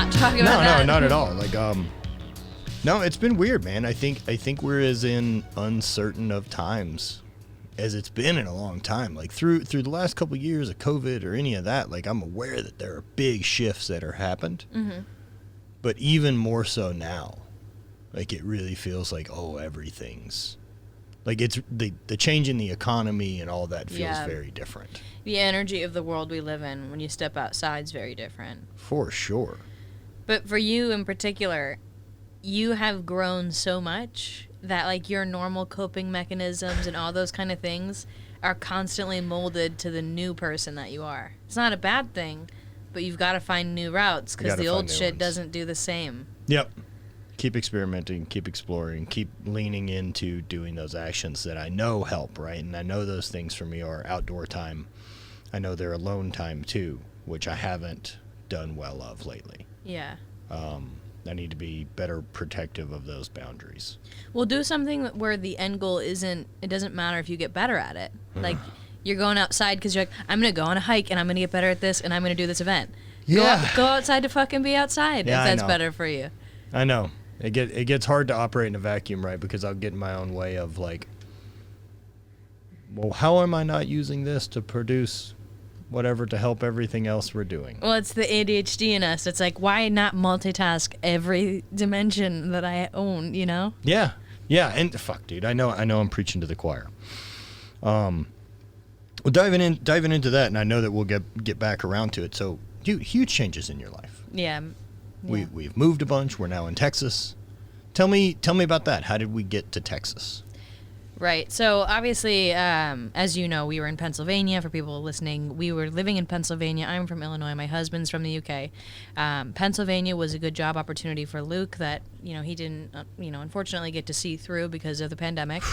not talk about that. No, not at all. Like, no, it's been weird, man. I think we're as in uncertain of times as it's been in a long time. Like through the last couple of years of COVID or any of that, like I'm aware that there are big shifts that are happened. Mm-hmm. But even more so now, like it really feels like, oh, everything's like it's the change in the economy and all that feels very different. The energy of the world we live in when you step outside is very different. For sure. But for you in particular, you have grown so much that like your normal coping mechanisms and all those kind of things are constantly molded to the new person that you are. It's not a bad thing, but you've got to find new routes because the old shit doesn't do the same. Yep. Keep experimenting, keep exploring, keep leaning into doing those actions that I know help, right? And I know those things for me are outdoor time. I know they're alone time too, which I haven't done well of lately. Yeah. I need to be better protective of those boundaries. Well, do something where the end goal isn't, it doesn't matter if you get better at it. Like, you're going outside because you're like, I'm going to go on a hike and I'm going to get better at this and I'm going to do this event. Yeah. Go outside to fucking be outside if that's better for you. I know. It gets hard to operate in a vacuum, right? Because I'll get in my own way of like, well, how am I not using this to produce whatever to help everything else we're doing? Well, it's the ADHD in us. It's like, why not multitask every dimension that I own, you know? Yeah. Yeah. And fuck, dude, I know I'm preaching to the choir. Well, diving into that, and I know that we'll get back around to it. So, dude, huge changes in your life. Yeah. We've moved a bunch. We're now in Texas. Tell me about that. How did we get to Texas? Right. So obviously, as you know, we were in Pennsylvania. For people listening, we were living in Pennsylvania. I'm from Illinois. My husband's from the UK. Pennsylvania was a good job opportunity for Luke that, he didn't, unfortunately get to see through because of the pandemic.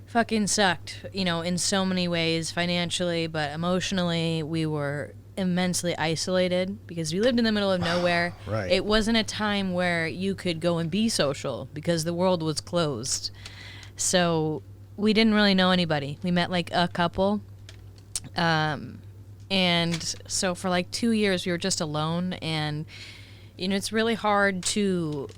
Fucking sucked, in so many ways, financially, but emotionally, we were immensely isolated because we lived in the middle of nowhere. Right. It wasn't a time where you could go and be social because the world was closed. So we didn't really know anybody. We met like a couple. And so for like 2 years we were just alone, and it's really hard to,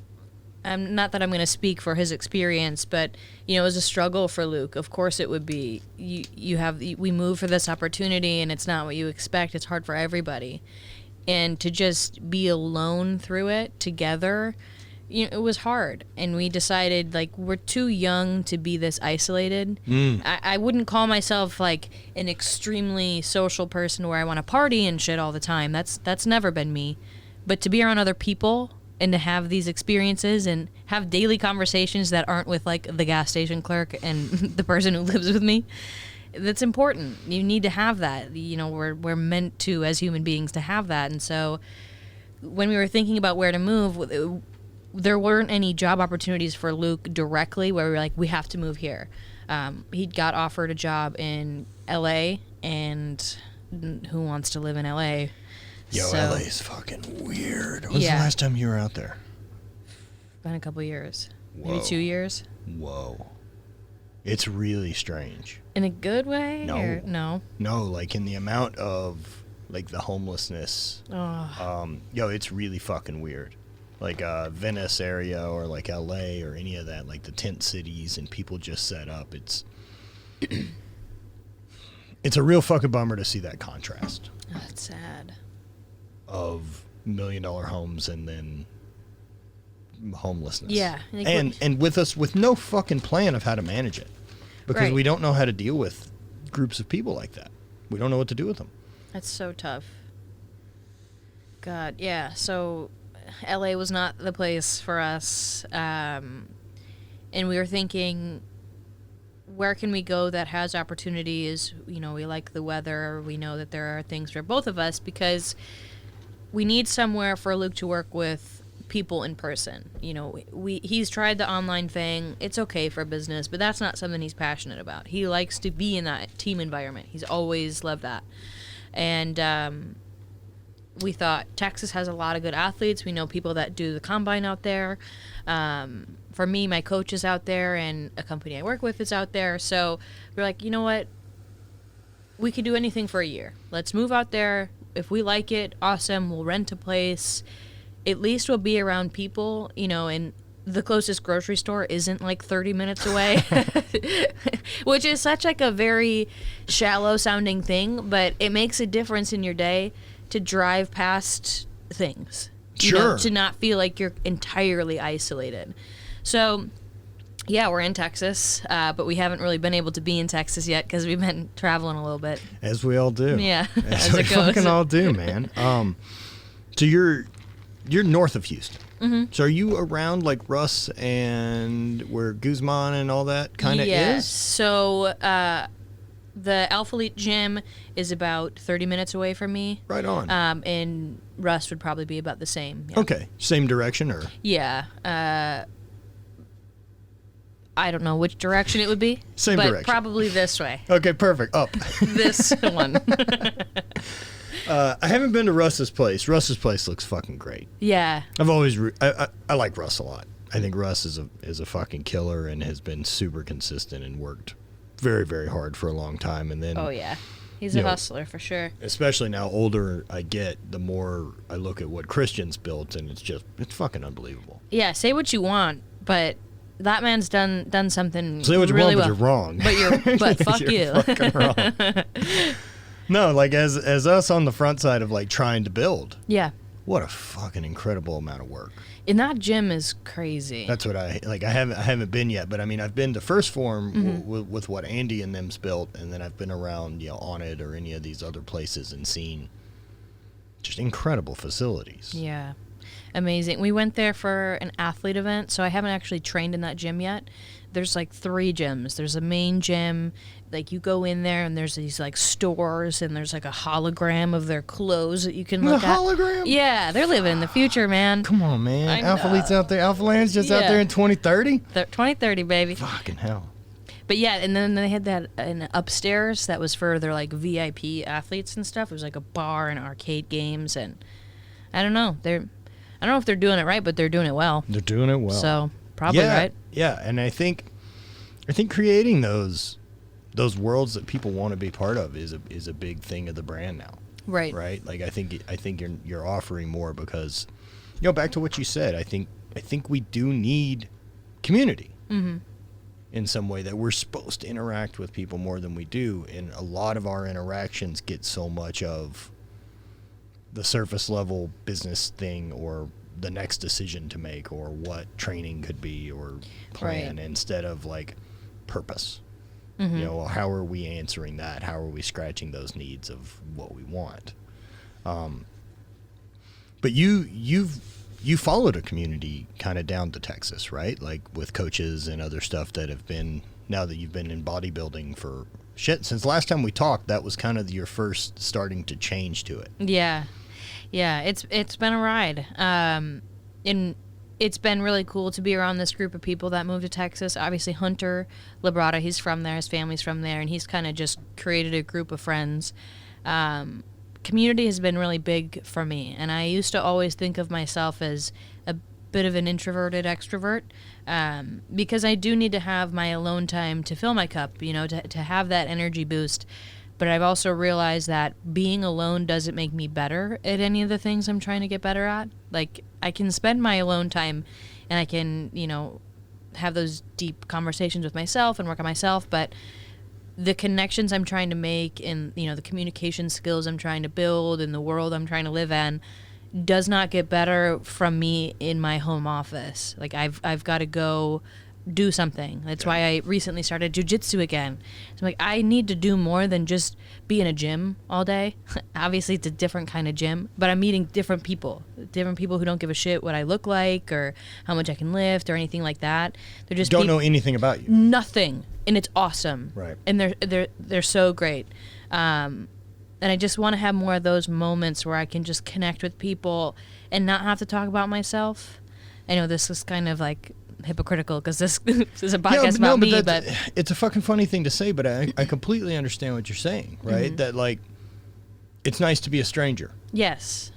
not that I'm going to speak for his experience, but it was a struggle for Luke. Of course it would be. We move for this opportunity and it's not what you expect. It's hard for everybody. And to just be alone through it together, it was hard. And we decided, like, we're too young to be this isolated. I wouldn't call myself, like, an extremely social person where I want to party and shit all the time. That's never been me. But to be around other people and to have these experiences and have daily conversations that aren't with, like, the gas station clerk and the person who lives with me, that's important. You need to have that. We're meant to, as human beings, to have that. And so when we were thinking about where to move, there weren't any job opportunities for Luke directly where we were like, we have to move here. He got offered a job in LA, and who wants to live in LA? Yo, LA is fucking weird. When was the last time you were out there? Been a couple years. Whoa. Maybe 2 years. Whoa. It's really strange. In a good way? No. Or no? No, like in the amount of, like, the homelessness. Oh. It's really fucking weird. Like Venice area or like LA or any of that, like the tent cities and people just set up. It's a real fucking bummer to see that contrast. Oh, it's sad. Of $1 million homes and then homelessness. Yeah. Like and with no fucking plan of how to manage it. Because we don't know how to deal with groups of people like that. We don't know what to do with them. That's so tough. God, yeah. So LA was not the place for us, and we were thinking, where can we go that has opportunities? We like the weather. We know that there are things for both of us because we need somewhere for Luke to work with people in person. He's tried the online thing. It's okay for business, but that's not something he's passionate about. He likes to be in that team environment. He's always loved that. And we thought Texas has a lot of good athletes. We know people that do the combine out there. For me, my coach is out there, and a company I work with is out there. So we're like, you know what? We could do anything for a year. Let's move out there. If we like it, awesome. We'll rent a place. at least we'll be around people, and the closest grocery store isn't like 30 minutes away, which is such like a very shallow sounding thing, but it makes a difference in your day to drive past things. Sure. To not feel like you're entirely isolated. So, yeah, we're in Texas, but we haven't really been able to be in Texas yet because we've been traveling a little bit. As we all do. Yeah, as we it goes. fucking all do, man. So you're north of Houston. Mm-hmm. So are you around like Russ and where Guzman and all that kind of yeah. is? So the Alpha Elite Gym is about 30 minutes away from me. Right on. And Russ would probably be about the same. Yeah. Okay. Same direction or? Yeah. I don't know which direction it would be. Same but direction. Probably this way. Okay, perfect. Up. This one. I haven't been to Russ's place. Russ's place looks fucking great. Yeah. I've always I like Russ a lot. I think Russ is a fucking killer and has been super consistent and worked very, very hard for a long time. And then Oh yeah. He's a hustler for sure. Especially now older I get, the more I look at what Christian's built, and it's fucking unbelievable. Yeah, say what you want, but that man's done something Say what you really want, well. but you're wrong. But fuck You're you. fucking wrong. No, like as us on the front side of like trying to build. Yeah. What a fucking incredible amount of work. And that gym is crazy. That's what I like. I haven't been yet, but I mean, I've been to First Form with what Andy and them's built, and then I've been around, on it or any of these other places and seen just incredible facilities. Yeah. Amazing. We went there for an athlete event, so I haven't actually trained in that gym yet. There's like 3 gyms. There's a main gym, like you go in there and there's these like stores and there's like a hologram of their clothes that you can look at. The hologram? Yeah, they're living in the future, man. Come on, man. I Alpha know. Elite's out there. Alpha Land's just out Yeah. there in 2030? 2030, baby. Fucking hell. But yeah, and then they had that in upstairs that was for their like VIP athletes and stuff. It was like a bar and arcade games, and I don't know. I don't know if they're doing it right, but they're doing it well. They're doing it well. So probably right. Yeah, and I think creating those worlds that people want to be part of is a big thing of the brand now. Right. Right? Like I think you're offering more because back to what you said, I think we do need community. Mm-hmm. In some way, that we're supposed to interact with people more than we do, and a lot of our interactions get so much of the surface level business thing or the next decision to make or what training could be or plan, instead of like purpose. Mm-hmm. How are we answering that? How are we scratching those needs of what we want? But you followed a community kind of down to Texas, right? Like with coaches and other stuff that have been, now that you've been in bodybuilding for since last time we talked, that was kind of your first starting to change to it. Yeah. It's been a ride. And it's been really cool to be around this group of people that moved to Texas. Obviously Hunter Labrada, he's from there, his family's from there, and he's kind of just created a group of friends. Community has been really big for me, and I used to always think of myself as a bit of an introverted extrovert, because I do need to have my alone time to fill my cup, to have that energy boost. But I've also realized that being alone doesn't make me better at any of the things I'm trying to get better at. Like, I can spend my alone time and I can, have those deep conversations with myself and work on myself, but the connections I'm trying to make and, the communication skills I'm trying to build and the world I'm trying to live in does not get better from me in my home office. Like, I've got to go do something. That's why I recently started jiu-jitsu again. So I'm like, I need to do more than just be in a gym all day. Obviously, it's a different kind of gym, but I'm meeting different people who don't give a shit what I look like or how much I can lift or anything like that. They're just don't know anything about you. Nothing, and it's awesome. Right. And they're so great. And I just want to have more of those moments where I can just connect with people and not have to talk about myself. I know this is kind of like hypocritical because this is a podcast about me, but it's a fucking funny thing to say, but I completely understand what you're saying, right? Mm-hmm. That like it's nice to be a stranger. Yes.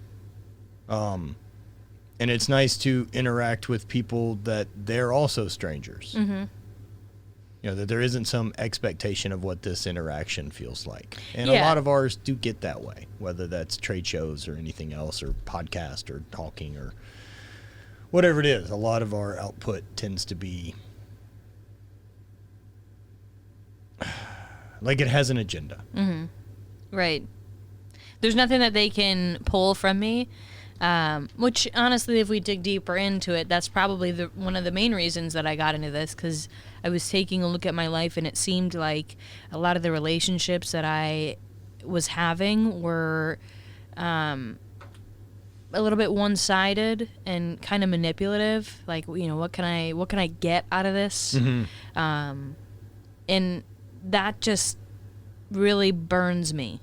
And it's nice to interact with people that they're also strangers. Mm-hmm. You know, that there isn't some expectation of what this interaction feels like. And Yeah. a lot of ours do get that way, whether that's trade shows or anything else, or podcast or talking or whatever it is. A lot of our output tends to be like it has an agenda. Right. There's nothing that they can pull from me, which honestly, if we dig deeper into it, that's probably one of the main reasons that I got into this, because I was taking a look at my life and it seemed like a lot of the relationships that I was having were a little bit one-sided and kind of manipulative. Like, you know, what can I get out of this? And that just really burns me.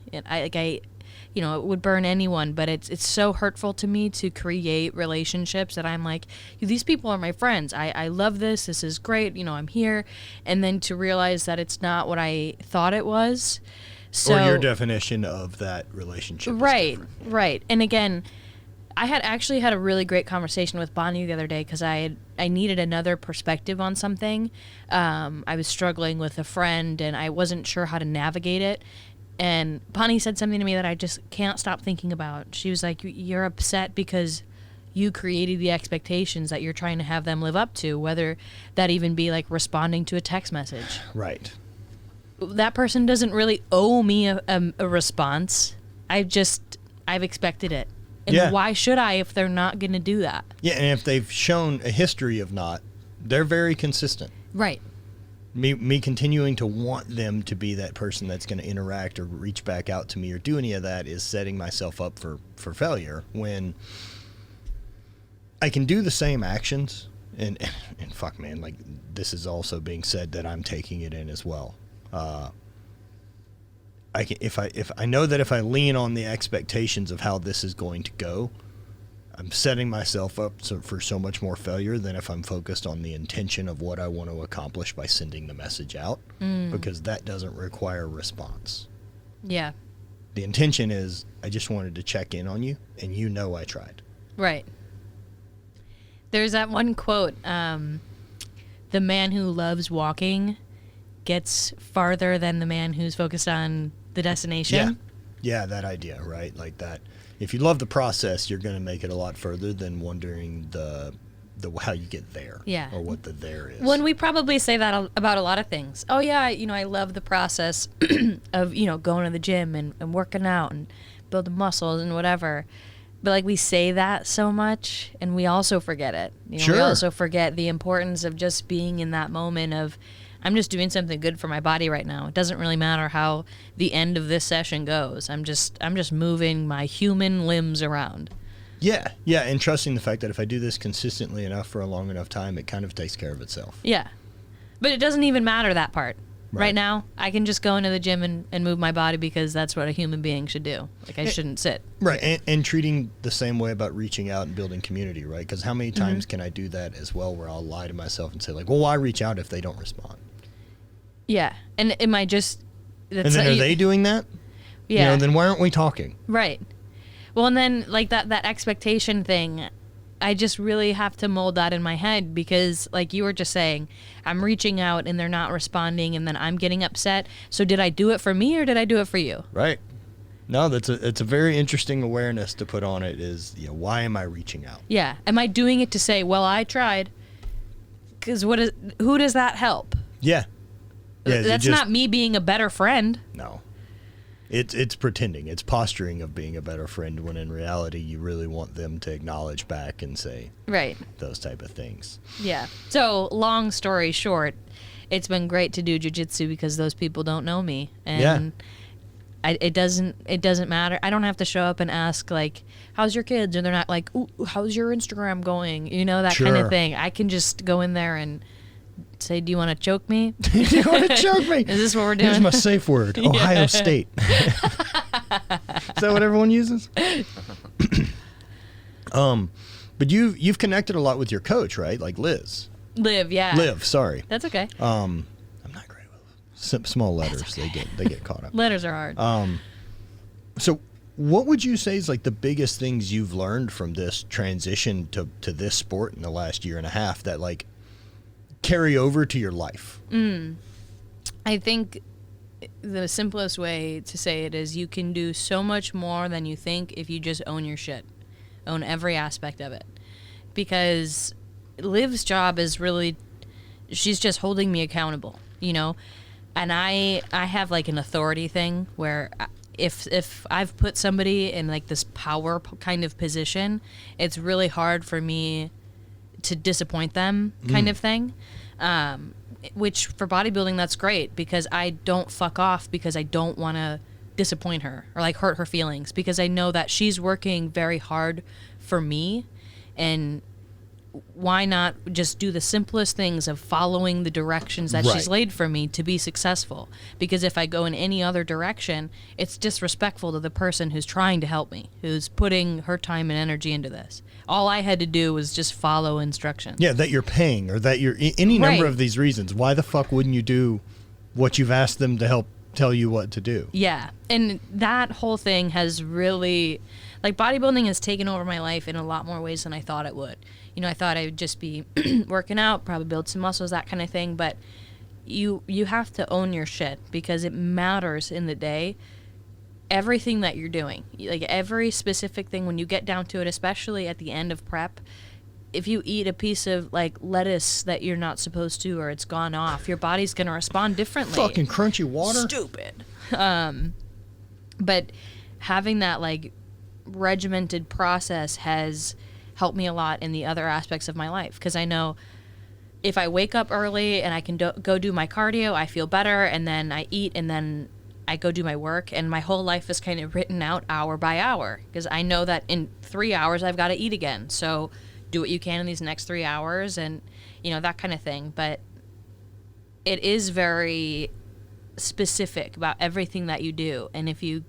You know, it would burn anyone, but it's so hurtful to me to create relationships that I'm like, these people are my friends. I love this. This is great. You know, I'm here. And then to realize that it's not what I thought it was. So, or your definition of that relationship. Right, right. And again, I had actually had a really great conversation with Bonnie the other day because I needed another perspective on something. I was struggling with a friend and I wasn't sure how to navigate it. And Bonnie said something to me that I just can't stop thinking about. She was like, you're upset because you created the expectations that you're trying to have them live up to, whether that even be like responding to a text message. Right. That person doesn't really owe me a response. I've expected it. And why should I if they're not going to do that? Yeah, and if they've shown a history of not, they're very consistent. Right. Me continuing to want them to be that person that's going to interact or reach back out to me or do any of that is setting myself up for failure, when I can do the same actions. And fuck, man, like, this is also being said that I'm taking it in as well. If I know that if I lean on the expectations of how this is going to go, I'm setting myself up for so much more failure than if I'm focused on the intention of what I want to accomplish by sending the message out, because that doesn't require response. Yeah. The intention is, I just wanted to check in on you, and you know I tried. Right. There's that one quote, the man who loves walking gets farther than the man who's focused on the destination. Yeah, that idea, right? Like that. If you love the process, you're going to make it a lot further than wondering the how you get there. Yeah. Or what the there is. When we probably say that about a lot of things. Oh yeah, you know, I love the process of, you know, going to the gym and working out and building muscles and whatever. But like, we say that so much and we also forget it. You know, sure. We also forget the importance of just being in that moment of, I'm just doing something good for my body right now. It doesn't really matter how the end of this session goes. I'm just moving my human limbs around. Yeah, and trusting the fact that if I do this consistently enough for a long enough time, it kind of takes care of itself. Yeah. But it doesn't even matter, that part. Right now, I can just go into the gym and move my body because that's what a human being should do. Like, I shouldn't sit. Right, and treating the same way about reaching out and building community, right? Because how many times can I do that as well, where I'll lie to myself and say, like, well, why reach out if they don't respond? Yeah, and am I just... And then are they doing that? Yeah. You know, then why aren't we talking? Right. Well, and then, like, that expectation thing, I just really have to mold that in my head because, like you were just saying, I'm reaching out and they're not responding and then I'm getting upset. So did I do it for me or did I do it for you? Right. No, it's a very interesting awareness to put on it is, you know, why am I reaching out? Yeah. Am I doing it to say, well, I tried? Because who does that help? Yeah. That's not me being a better friend. No. It's pretending. It's posturing of being a better friend when in reality you really want them to acknowledge back and say those type of things. Yeah. So long story short, it's been great to do jiu-jitsu because those people don't know me. And it doesn't matter. I don't have to show up and ask, like, how's your kids? And they're not like, ooh, how's your Instagram going? You know, that kind of thing. I can just go in there and say, do you want to choke me? Do you want to choke me? Is this what we're doing? Here's my safe word, Ohio State. Is that what everyone uses? But you've connected a lot with your coach, right? Like Liz. Liv, sorry. That's okay. I'm not great with small letters. Okay. They get caught up. Letters are hard. So what would you say is like the biggest things you've learned from this transition to this sport in the last year and a half that like carry over to your life? I think the simplest way to say it is you can do so much more than you think if you just own your shit. Own every aspect of it. Because Liv's job is really, she's just holding me accountable, you know? And I have like an authority thing where if I've put somebody in like this power kind of position, it's really hard for me to disappoint them kind of thing. Which for bodybuilding, that's great because I don't fuck off because I don't want to disappoint her or like hurt her feelings because I know that she's working very hard for me, and why not just do the simplest things of following the directions that she's laid for me to be successful? Because if I go in any other direction, it's disrespectful to the person who's trying to help me, who's putting her time and energy into this. All I had to do was just follow instructions. Yeah, that you're paying or that you're any number of these reasons. Why the fuck wouldn't you do what you've asked them to help tell you what to do? Yeah, and that whole thing has really, like, bodybuilding has taken over my life in a lot more ways than I thought it would. You know, I thought I would just be working out, probably build some muscles, that kind of thing. But you have to own your shit because it matters in the day. Everything that you're doing, like every specific thing, when you get down to it, especially at the end of prep, if you eat a piece of like lettuce that you're not supposed to, or it's gone off, your body's going to respond differently. Fucking crunchy water. Stupid. But having that like regimented process has helped me a lot in the other aspects of my life, because I know if I wake up early and I can go do my cardio, I feel better, and then I eat, and then I go do my work, and my whole life is kind of written out hour by hour, because I know that in 3 hours I've got to eat again. So do what you can in these next 3 hours, and you know, that kind of thing. But it is very specific about everything that you do, and if you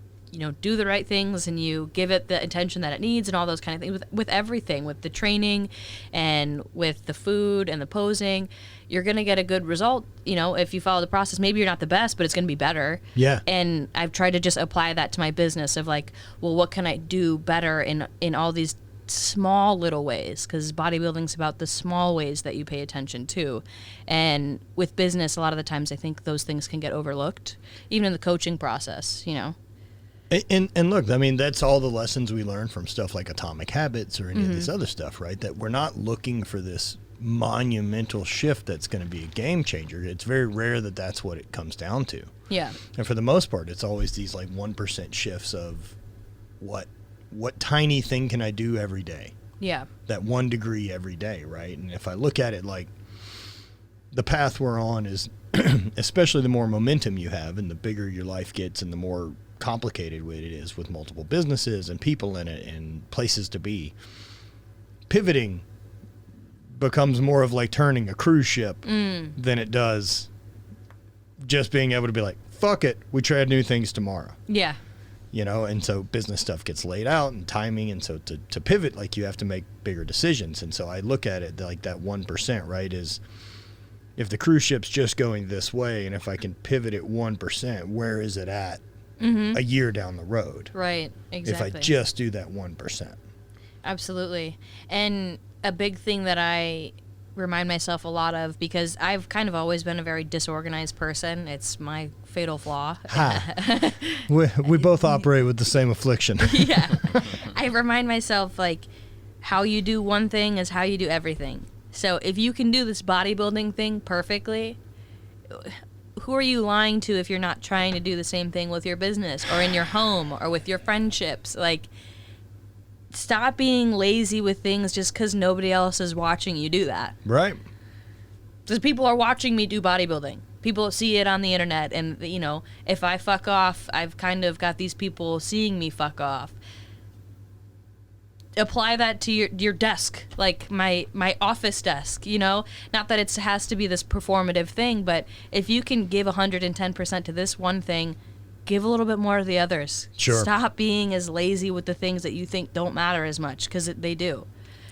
do the right things and you give it the attention that it needs and all those kind of things with everything, with the training and with the food and the posing, you're going to get a good result. If you follow the process, maybe you're not the best, but it's going to be better. Yeah. And I've tried to just apply that to my business of like, well, what can I do better in all these small little ways? Because bodybuilding's about the small ways that you pay attention to. And with business, a lot of the times I think those things can get overlooked, even in the coaching process, And look, I mean, that's all the lessons we learn from stuff like Atomic Habits or any of this other stuff, right? That we're not looking for this monumental shift that's going to be a game changer. It's very rare that that's what it comes down to. Yeah. And for the most part, it's always these like 1% shifts of what tiny thing can I do every day? Yeah. That 1 degree every day, right? And if I look at it like the path we're on is, especially the more momentum you have and the bigger your life gets and the more complicated it is with multiple businesses and people in it and places to be, pivoting becomes more of like turning a cruise ship than it does just being able to be like, fuck it, we try new things tomorrow. Yeah. And so business stuff gets laid out and timing, and so to pivot, like, you have to make bigger decisions. And so I look at it like that 1%, right, is if the cruise ship's just going this way, and if I can pivot it 1%, where is it at a year down the road? Right, exactly. If I just do that 1%. Absolutely. And a big thing that I remind myself a lot of, because I've kind of always been a very disorganized person. It's my fatal flaw. Ha. we both operate with the same affliction. Yeah. I remind myself, like, how you do one thing is how you do everything. So if you can do this bodybuilding thing perfectly, who are you lying to if you're not trying to do the same thing with your business or in your home or with your friendships? Like, stop being lazy with things just because nobody else is watching you do that. Right. Because people are watching me do bodybuilding. People see it on the internet, and, if I fuck off, I've kind of got these people seeing me fuck off. Apply that to your desk, like my office desk, Not that it has to be this performative thing, but if you can give 110% to this one thing, give a little bit more to the others. Sure. Stop being as lazy with the things that you think don't matter as much, because they do.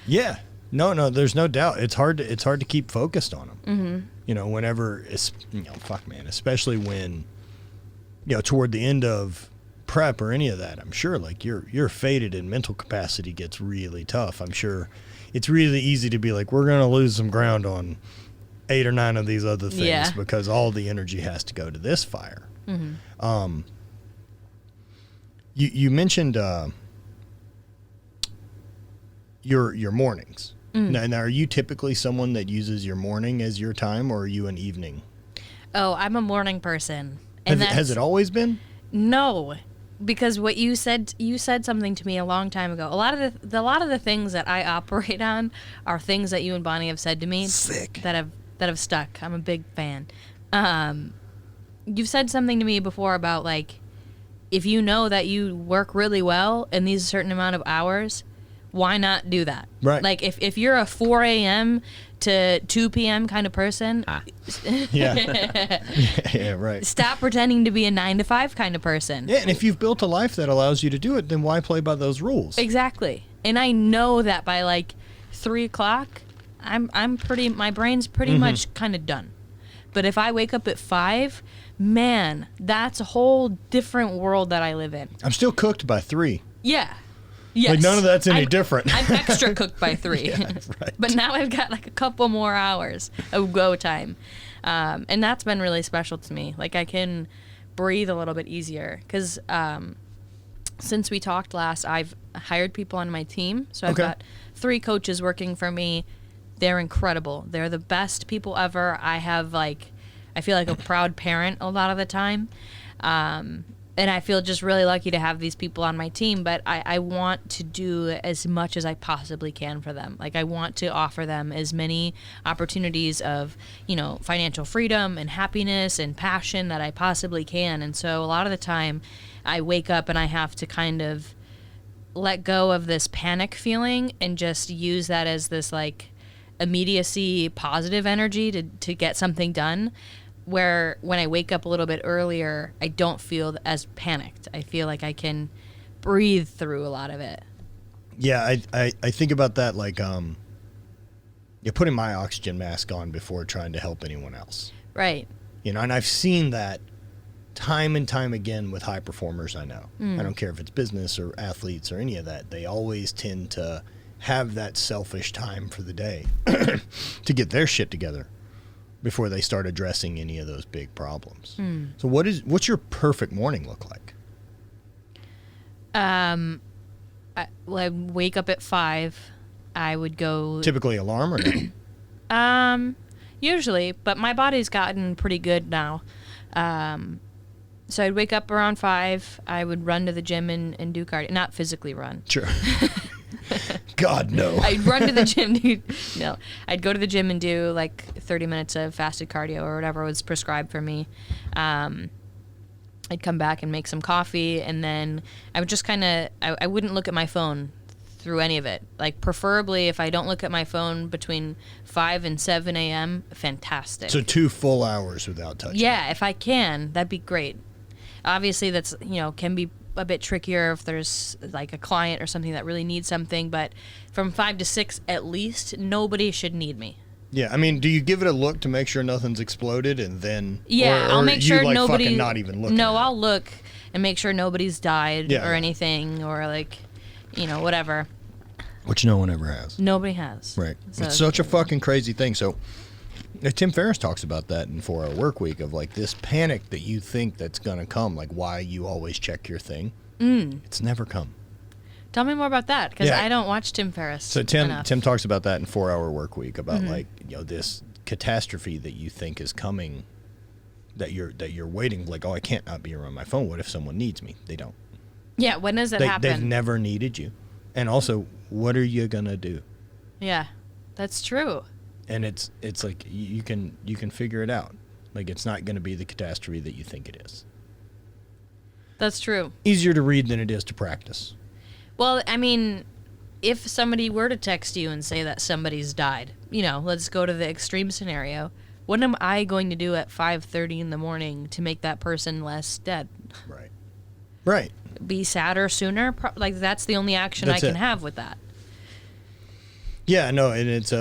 Yeah. No, there's no doubt. It's hard to keep focused on them. Whenever it's, fuck, man, especially when, toward the end of prep or any of that, I'm sure like you're faded and mental capacity gets really tough. I'm sure it's really easy to be like, we're going to lose some ground on 8 or 9 of these other things Yeah. because all the energy has to go to this fire. Mm-hmm. You mentioned your mornings. Now, are you typically someone that uses your morning as your time, or are you an evening? Oh, I'm a morning person. And Has it always been? No, because what you said something to me a long time ago. A lot of the things that I operate on are things that you and Bonnie have said to me. Sick. That have stuck. I'm a big fan. You've said something to me before about, like, if you know that you work really well in these certain amount of hours, why not do that? Right. Like, if you're a 4 a.m. to 2 p.m. kind of person, Yeah. Yeah, right. stop pretending to be a 9 to 5 kind of person. Yeah, and if you've built a life that allows you to do it, then why play by those rules? Exactly. And I know that by, like, 3 o'clock, my brain's pretty much kind of done. But if I wake up at 5, man, that's a whole different world that I live in. I'm still cooked by 3. Yeah. Yes. Like, none of that's any different. I'm extra cooked by 3. Yeah, right. But now I've got, like, a couple more hours of go time. And that's been really special to me. Like, I can breathe a little bit easier. Because since we talked last, I've hired people on my team. So I've got 3 coaches working for me. They're incredible. They're the best people ever. I feel like a proud parent a lot of the time. And I feel just really lucky to have these people on my team, but I want to do as much as I possibly can for them. Like, I want to offer them as many opportunities of, financial freedom and happiness and passion that I possibly can. And so a lot of the time I wake up and I have to kind of let go of this panic feeling and just use that as this, like, immediacy positive energy to get something done. Where when I wake up a little bit earlier, I don't feel as panicked. I feel like I can breathe through a lot of it. Yeah, I think about that like you're putting my oxygen mask on before trying to help anyone else. Right. And I've seen that time and time again with high performers I know. I don't care if it's business or athletes or any of that. They always tend to have that selfish time for the day to get their shit together before they start addressing any of those big problems. So what's your perfect morning look like? I wake up at 5. I would go Typically alarm or no? Usually, but my body's gotten pretty good now. So I'd wake up around 5. I would run to the gym and do cardio. Not physically run. Sure. God, no. I'd run to the gym. No, I'd go to the gym and do like 30 minutes of fasted cardio or whatever was prescribed for me. I'd come back and make some coffee, and then I would just I wouldn't look at my phone through any of it. Like, preferably if I don't look at my phone between 5 and 7 a.m., fantastic. So 2 full hours without touching. Yeah, if I can, that'd be great. Obviously, that's, can be a bit trickier if there's like a client or something that really needs something, but from 5 to 6 at least, nobody should need me. Yeah, I mean, do you give it a look to make sure nothing's exploded, and then I'll make sure you, like, nobody fucking not even looking? No, at I'll it? look and make sure nobody's died Yeah. or anything, or like, whatever. Which no one ever has. Nobody has. Right. So, It's such a fucking crazy thing. So Tim Ferriss talks about that in 4 Hour Work Week, of like this panic that you think that's going to come, like why you always check your thing. It's never come. Tell me more about that, because Yeah. I don't watch Tim Ferriss. So Tim enough. talks about that in 4 Hour Work Week, about like, this catastrophe that you think is coming, that you're waiting, like, oh, I can't not be around my phone. What if someone needs me? They don't. Yeah, when does that They've happen? never needed you. And also, what are you going to do? Yeah, that's true. And it's like you can figure it out. Like, it's not going to be the catastrophe that you think it is. That's true. Easier to read than it is to practice. Well, I mean, if somebody were to text you and say that somebody's died, let's go to the extreme scenario. What am I going to do at 5:30 in the morning to make that person less dead? Right. Right. Be sadder sooner? Like, that's the only action That's I can it. have with that. Yeah, no, and it's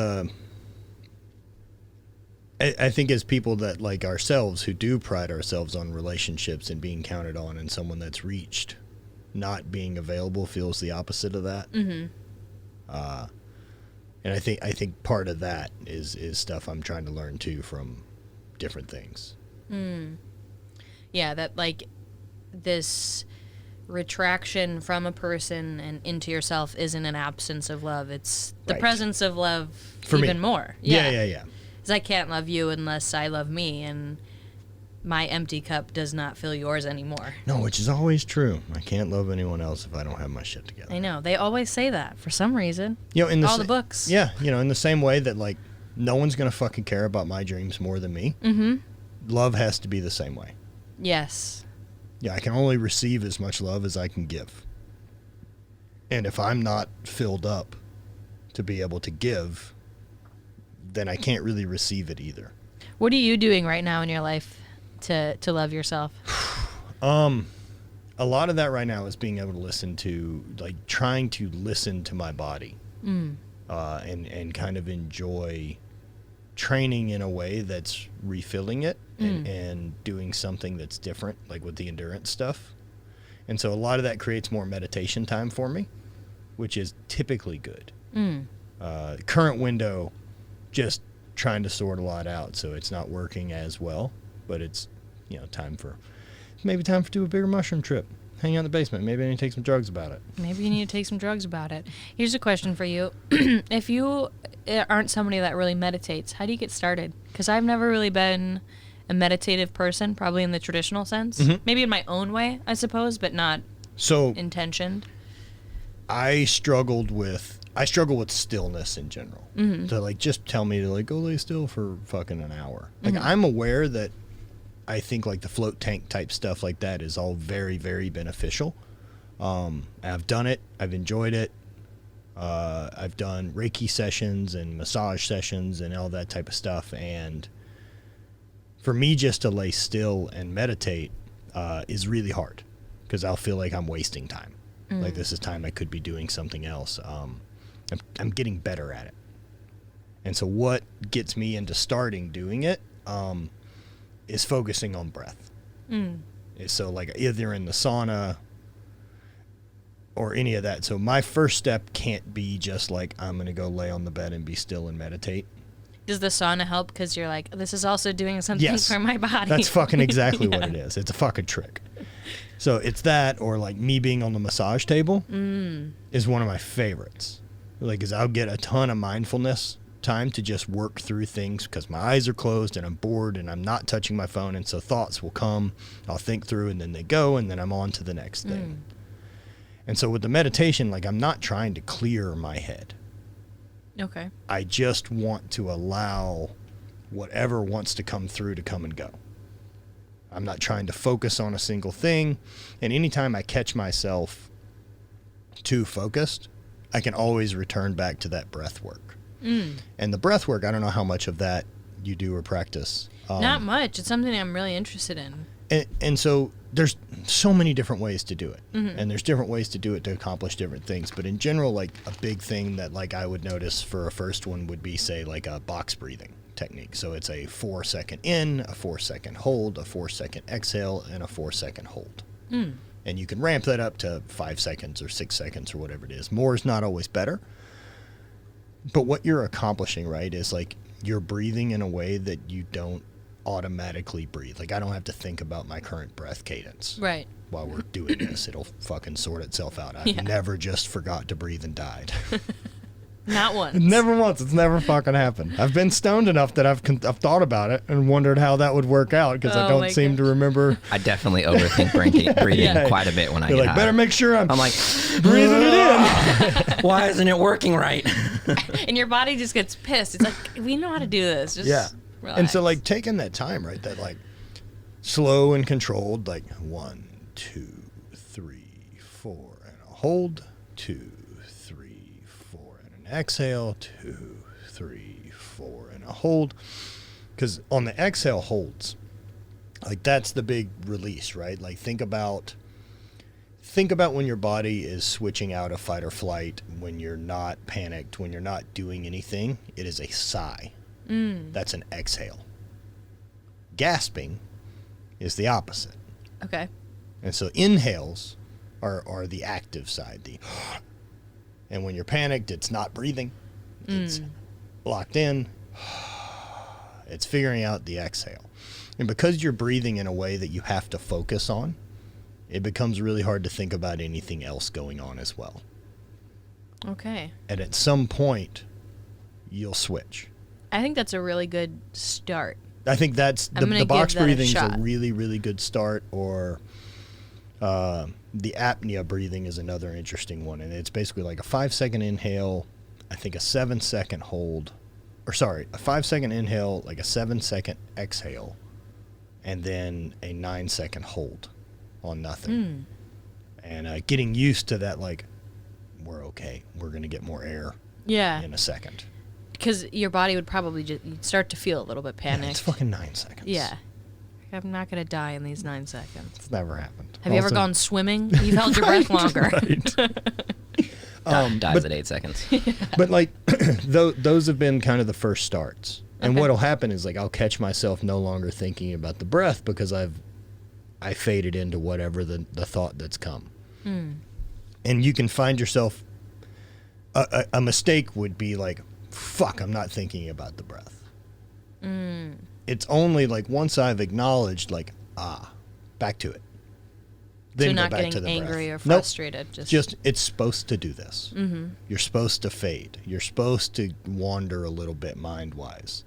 I think as people that, like ourselves, who do pride ourselves on relationships and being counted on, and someone that's reached, not being available feels the opposite of that. And I think part of that is stuff I'm trying to learn too from different things. Yeah, that like this retraction from a person and into yourself isn't an absence of love. It's the presence of love for even me. more. Yeah. Because I can't love you unless I love me, and my empty cup does not fill yours anymore. No, which is always true. I can't love anyone else if I don't have my shit together. I know. They always say that for some reason. In all the books. Yeah, in the same way that, like, no one's going to fucking care about my dreams more than me. Mm-hmm. Love has to be the same way. Yes. Yeah, I can only receive as much love as I can give. And if I'm not filled up to be able to give, then I can't really receive it either. What are you doing right now in your life to love yourself? A lot of that right now is being able to listen to, like, trying to listen to my body. And kind of enjoy training in a way that's refilling it and doing something that's different, like with the endurance stuff. And so a lot of that creates more meditation time for me, which is typically good. Current window, just trying to sort a lot out, so it's not working as well, but it's, time for do a bigger mushroom trip. Hang out in the basement. Maybe I need to take some drugs about it. Maybe you need to take some drugs about it. Here's a question for you. If you aren't somebody that really meditates, how do you get started? Because I've never really been a meditative person, probably in the traditional sense. Maybe in my own way, I suppose, but not intentioned. I struggle with stillness in general. So, like, just tell me to, like, go lay still for fucking an hour. Like, I'm aware that I think, like, the float tank type stuff like that is all very, very beneficial. I've done it. I've enjoyed it. I've done Reiki sessions and massage sessions and all that type of stuff. And for me, just to lay still and meditate is really hard because I'll feel like I'm wasting time. Like, this is time I could be doing something else. I'm getting better at it. And so what gets me into starting doing it is focusing on breath. So, like, either in the sauna or any of that. So my first step can't be just like, I'm going to go lay on the bed and be still and meditate. Does the sauna help because you're like, this is also doing something for my body? That's fucking exactly what it is. It's a fucking trick. So it's that, or like me being on the massage table is one of my favorites. Like, because I'll get a ton of mindfulness time to just work through things because my eyes are closed and I'm bored and I'm not touching my phone, and so thoughts will come, I'll think through, and then they go, and then I'm on to the next thing. And so with the meditation, like, I'm not trying to clear my head. Okay. I just want to allow whatever wants to come through to come and go. I'm not trying to focus on a single thing, and anytime I catch myself too focused, I can always return back to that breath work. And the breath work, I don't know how much of that you do or practice. Not much. It's something I'm really interested in. And so there's so many different ways to do it. And there's different ways to do it to accomplish different things. But in general, like, a big thing that, like, I would notice for a first one would be, say, like a box breathing technique. So it's a 4-second in, a 4-second hold, a 4-second exhale, and a 4-second hold. And you can ramp that up to 5 seconds or 6 seconds or whatever it is. More is not always better. But what you're accomplishing, right, is, like, you're breathing in a way that you don't automatically breathe. Like, I don't have to think about my current breath cadence. Right. While we're doing this, it'll fucking sort itself out. I've never just forgot to breathe and died. Not once. Never once. It's never fucking happened. I've been stoned enough that I've thought about it and wondered how that would work out because I don't seem to remember. I definitely overthink breathing quite a bit when I get high. Better make sure I'm like, breathing it in. Why isn't it working right? And your body just gets pissed. It's like, we know how to do this. Just relax. And so, like, taking that time, right, that, like, slow and controlled, like, 1, 2, 3, 4, and a hold, 2, 3, 4, and an exhale, 2, 3, 4, and a hold. Because on the exhale holds, like, that's the big release, right? Like, think about when your body is switching out of fight or flight, when you're not panicked, when you're not doing anything. It is a sigh. That's an exhale. Gasping is the opposite. Okay. And so inhales are the active side. And when you're panicked, it's not breathing. It's locked in. It's figuring out the exhale. And because you're breathing in a way that you have to focus on, it becomes really hard to think about anything else going on as well. Okay. And at some point, you'll switch. I think that's a really good start. I think that's the box breathing is a really, really good start. Or the apnea breathing is another interesting one. And it's basically like a 5-second inhale, I think a 7-second hold. Or sorry, a 5-second inhale, like a 7-second exhale, and then a 9-second hold on nothing. And getting used to that, like, we're okay. We're going to get more air in a second. Because your body would probably you'd start to feel a little bit panicked. Yeah, it's fucking 9 seconds. Yeah. I'm not going to die in these 9 seconds. It's never happened. Have you ever gone swimming? You've held your breath longer. Right. Dies at 8 seconds. But, like, those have been kind of the first starts. And what'll happen is, like, I'll catch myself no longer thinking about the breath because I faded into whatever the thought that's come. And you can find yourself, a mistake would be like, fuck, I'm not thinking about the breath. It's only like once I've acknowledged, like, back to it. Then so not go back getting to the angry breath. or frustrated. Nope. Just it's supposed to do this. You're supposed to fade. You're supposed to wander a little bit mind-wise.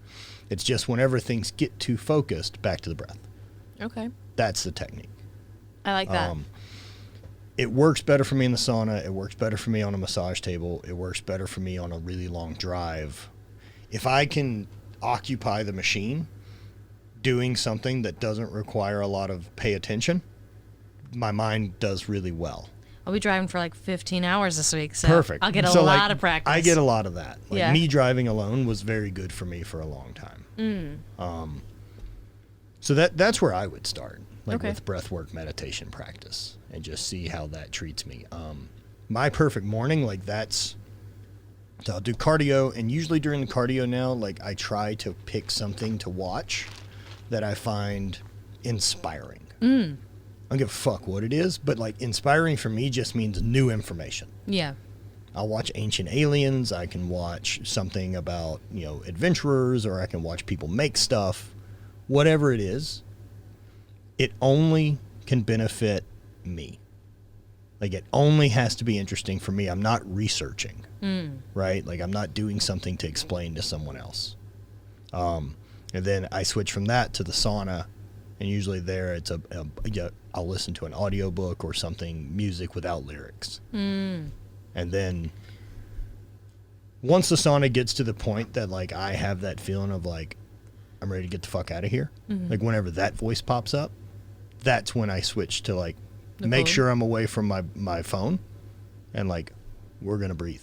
It's just whenever things get too focused, back to the breath. Okay. That's the technique. I like that. It works better for me in the sauna. It works better for me on a massage table. It works better for me on a really long drive. If I can occupy the machine doing something that doesn't require a lot of pay attention, my mind does really well. I'll be driving for like 15 hours this week, so Perfect. I'll get a lot of practice. I get a lot of that. Like me driving alone was very good for me for a long time. So that's where I would start, like with breathwork meditation practice, and just see how that treats me. My perfect morning, like so I'll do cardio, and usually during the cardio now, like I try to pick something to watch that I find inspiring. I don't give a fuck what it is, but like inspiring for me just means new information. Yeah. I'll watch Ancient Aliens. I can watch something about, adventurers, or I can watch people make stuff. Whatever it is, it only can benefit me. Like, it only has to be interesting for me. I'm not researching, right? Like, I'm not doing something to explain to someone else. And then I switch from that to the sauna, and usually there it's I'll listen to an audiobook or something, music without lyrics. And then once the sauna gets to the point that, like, I have that feeling of, like, I'm ready to get the fuck out of here, like, whenever that voice pops up, that's when I switch to, like, make sure I'm away from my phone, and, like, we're going to breathe.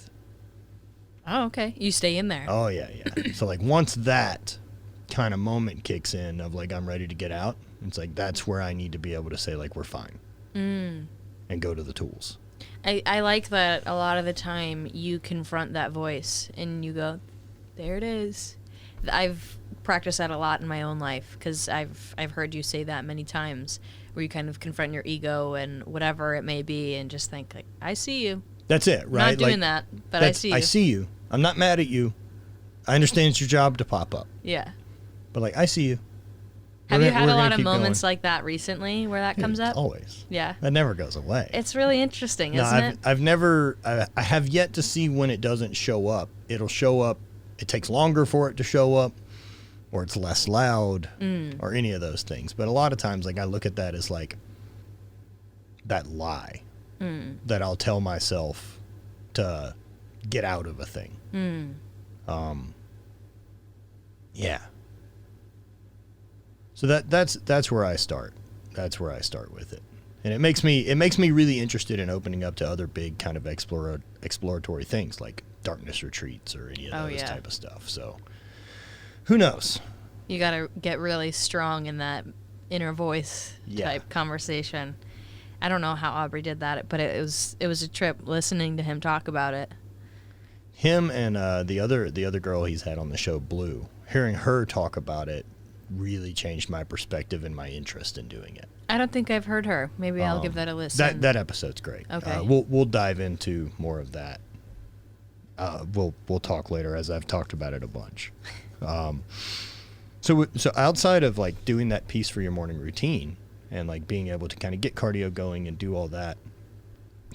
Oh, okay. You stay in there. Oh, yeah. So, like, once that kind of moment kicks in of, like, I'm ready to get out, it's like, that's where I need to be able to say, like, we're fine. And go to the tools. I like that a lot of the time you confront that voice and you go, there it is. I've practiced that a lot in my own life, because I've heard you say that many times, where you kind of confront your ego and whatever it may be, and just think, like, I see you. That's it, right? Not doing that, but I see you. I see you. I'm not mad at you. I understand it's your job to pop up. Yeah. But, like, I see you. Have you had a lot of moments like that recently where that comes up? Always. Yeah. That never goes away. It's really interesting, isn't it? I have yet to see when it doesn't show up. It'll show up. It takes longer for it to show up, or it's less loud, or any of those things. But a lot of times, like, I look at that as, like, that lie that I'll tell myself to get out of a thing. Yeah. So that's where I start. That's where I start with it. And it makes me really interested in opening up to other big kind of exploratory things, like darkness retreats or any of those type of stuff. So who knows? You got to get really strong in that inner voice type conversation. I don't know how Aubrey did that, but it was a trip listening to him talk about it. Him and the other girl he's had on the show, Blue, hearing her talk about it really changed my perspective and my interest in doing it. I don't think I've heard her. Maybe I'll give that a listen. That episode's great. Okay. We'll dive into more of that We'll talk later, as I've talked about it a bunch. So outside of like doing that piece for your morning routine and like being able to kind of get cardio going and do all that,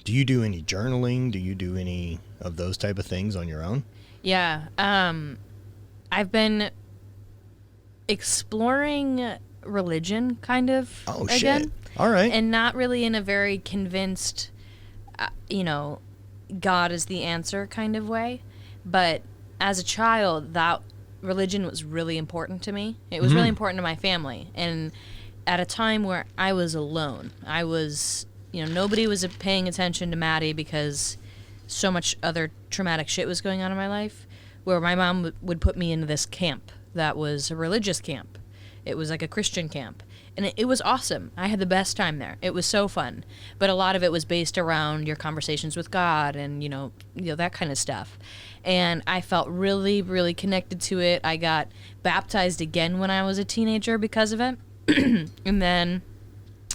do you do any journaling? Do you do any of those type of things on your own? Yeah. I've been exploring religion kind of again. Shit. All right. And not really in a very convinced, God is the answer kind of way. But as a child, that religion was really important to me. It was really important to my family. And at a time where I was alone, I was, nobody was paying attention to Maddy because so much other traumatic shit was going on in my life, where my mom would put me into this camp that was a religious camp. It was like a Christian camp. And it was awesome. I had the best time there. It was so fun. But a lot of it was based around your conversations with God and, that kind of stuff. And I felt really, really connected to it. I got baptized again when I was a teenager because of it. And then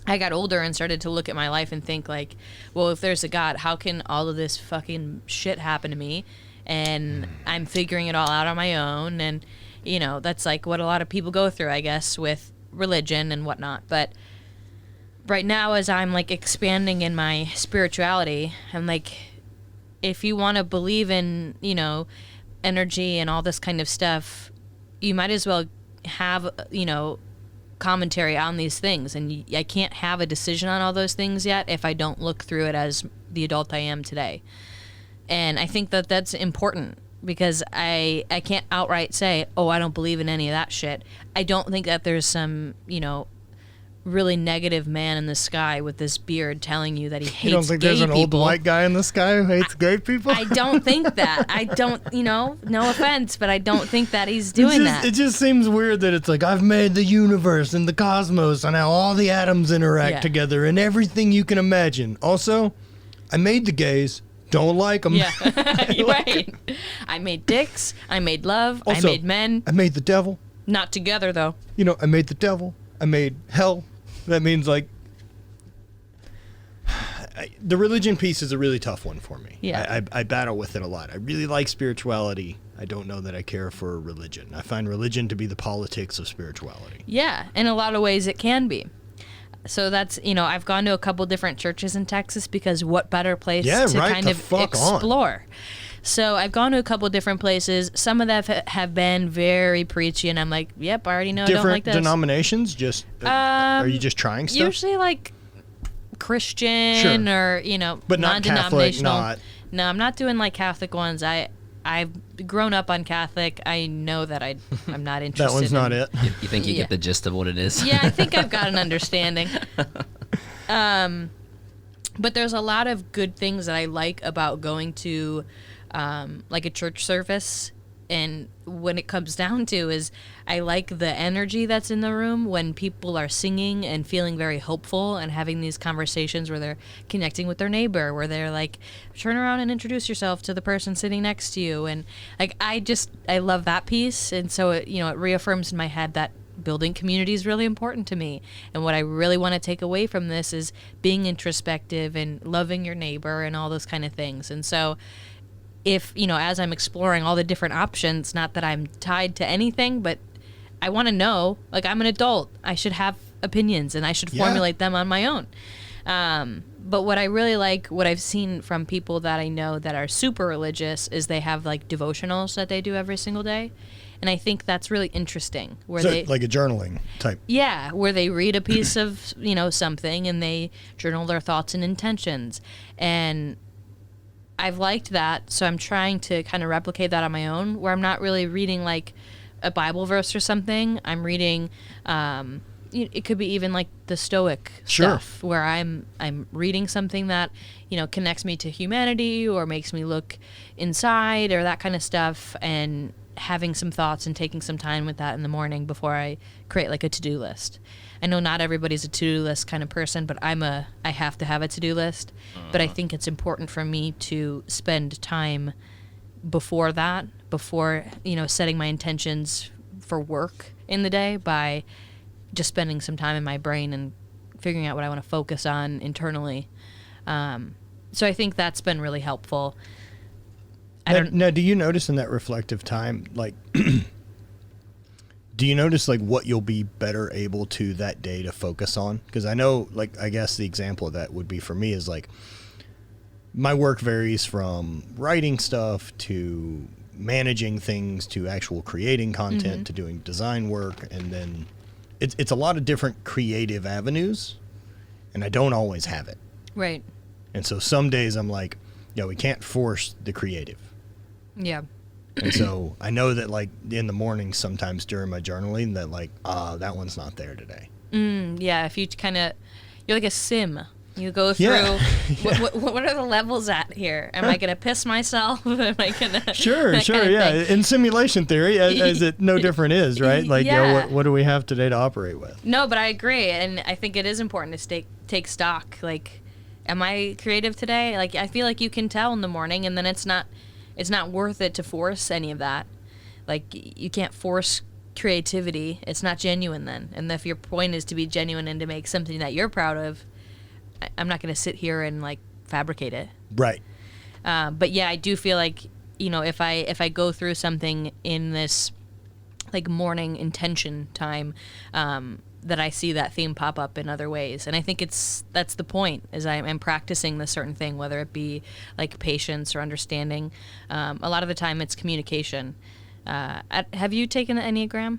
I got older and started to look at my life and think like, well, if there's a God, how can all of this fucking shit happen to me? And I'm figuring it all out on my own. And, that's like what a lot of people go through, I guess, with religion and whatnot. But right now, as I'm like expanding in my spirituality, I'm like, if you want to believe in, energy and all this kind of stuff, you might as well have, commentary on these things. And I can't have a decision on all those things yet if I don't look through it as the adult I am today. And I think that that's important, because I can't outright say, oh, I don't believe in any of that shit. I don't think that there's some, really negative man in the sky with this beard telling you that he hates gay people. You don't think there's an old white guy in the sky who hates gay people? I don't think that. I don't, no offense, but I don't think that he's doing that. It just seems weird that it's like, I've made the universe and the cosmos and how all the atoms interact together and everything you can imagine. Also, I made the gays. Don't like them. Yeah, right. I made dicks. I made love. Also, I made men. I made the devil. Not together, though. I made the devil. I made hell. That means, like, the religion piece is a really tough one for me. Yeah. I battle with it a lot. I really like spirituality. I don't know that I care for religion. I find religion to be the politics of spirituality. Yeah, in a lot of ways it can be. So that's, I've gone to a couple different churches in Texas, because what better place to kind of explore. So I've gone to a couple different places. Some of them have been very preachy, and I'm like, yep, I already know I don't like this. Different denominations? Just are you just trying stuff? Usually like Christian or, but not Catholic, not. No, I'm not doing like Catholic ones. I've grown up on Catholic. I know that I'm not interested. That one's not it. You think you get the gist of what it is? Yeah, I think I've got an understanding. But there's a lot of good things that I like about going to like a church service. And when it comes down to is I like the energy that's in the room when people are singing and feeling very hopeful and having these conversations where they're connecting with their neighbor, where they're like, turn around and introduce yourself to the person sitting next to you. And like, I love that piece. And so it reaffirms in my head that building community is really important to me. And what I really want to take away from this is being introspective and loving your neighbor and all those kind of things. And so if, as I'm exploring all the different options, not that I'm tied to anything, but I want to know, like, I'm an adult. I should have opinions, and I should formulate them on my own. But what I really like, what I've seen from people that I know that are super religious, is they have, like, devotionals that they do every single day. And I think that's really interesting. Where like a journaling type. Yeah, where they read a piece of, something, and they journal their thoughts and intentions. And I've liked that, so I'm trying to kind of replicate that on my own, where I'm not really reading like a Bible verse or something. I'm reading, it could be even like the Stoic stuff, where I'm reading something that, connects me to humanity or makes me look inside or that kind of stuff, and having some thoughts and taking some time with that in the morning before I create like a to-do list. I know not everybody's a to-do list kind of person, but I have to have a to-do list. But I think it's important for me to spend time before that, setting my intentions for work in the day, by just spending some time in my brain and figuring out what I want to focus on internally. So I think that's been really helpful. Now, do you notice in that reflective time, like, do you notice like what you'll be better able to that day to focus on? Because I know, like, I guess the example of that would be for me is like my work varies from writing stuff to managing things to actual creating content to doing design work, and then it's a lot of different creative avenues, and I don't always have it. Right. And so some days I'm like, yeah, we can't force the creative. Yeah. And so I know that, like, in the morning sometimes during my journaling that, like, that one's not there today. Yeah, if you you're like a sim. You go through, what are the levels at here? Am I going to piss myself? Am I going to... Sure, yeah. In simulation theory, as it no different is, right? Like, what do we have today to operate with? No, but I agree. And I think it is important to take stock. Like, am I creative today? Like, I feel like you can tell in the morning, and then it's not worth it to force any of that. Like, you can't force creativity. It's not genuine then. And if your point is to be genuine and to make something that you're proud of, I'm not going to sit here and, like, fabricate it. Right. But yeah, I do feel like, you know, if I go through something in this, like, morning intention time, that I see that theme pop up in other ways. And I think that's the point, is I'm practicing the certain thing, whether it be like patience or understanding. A lot of the time it's communication. Have you taken the Enneagram?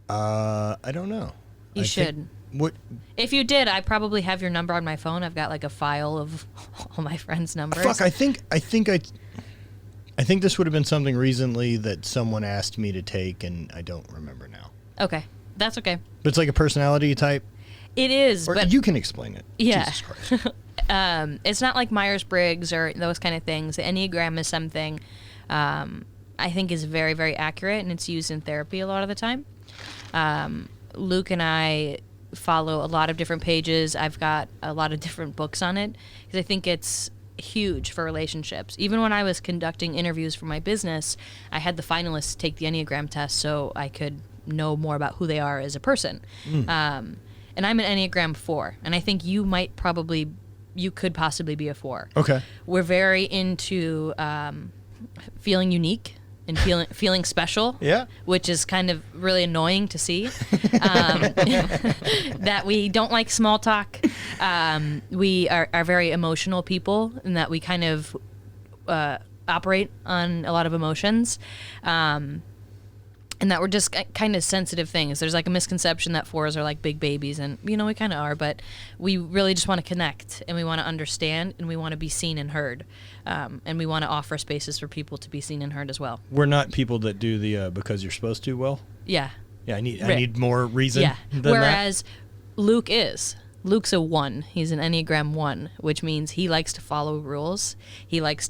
I don't know. You should. What? If you did, I probably have your number on my phone. I've got like a file of all my friends' numbers. Fuck, I think this would have been something recently that someone asked me to take, and I don't remember now. Okay. That's okay. But it's like a personality type? It is, or but... you can explain it. Yeah. Jesus Christ. It's not like Myers-Briggs or those kind of things. The Enneagram is something I think is very, very accurate, and it's used in therapy a lot of the time. Luke and I follow a lot of different pages. I've got a lot of different books on it, because I think it's huge for relationships. Even when I was conducting interviews for my business, I had the finalists take the Enneagram test so I could know more about who they are as a person. And I'm an Enneagram 4, and I think you could possibly be a 4. Okay. We're very into feeling unique and feeling special. Yeah. Which is kind of really annoying to see. That we don't like small talk. We are very emotional people, and that we kind of operate on a lot of emotions. And that we're just kind of sensitive things. There's like a misconception that 4s are like big babies, and, you know, we kind of are, but we really just want to connect, and we want to understand, and we want to be seen and heard. And we want to offer spaces for people to be seen and heard as well. We're not people that do the because you're supposed to well? Yeah. Yeah, I need more reason than Whereas Luke is. Luke's a 1. He's an Enneagram 1, which means he likes to follow rules. He's like,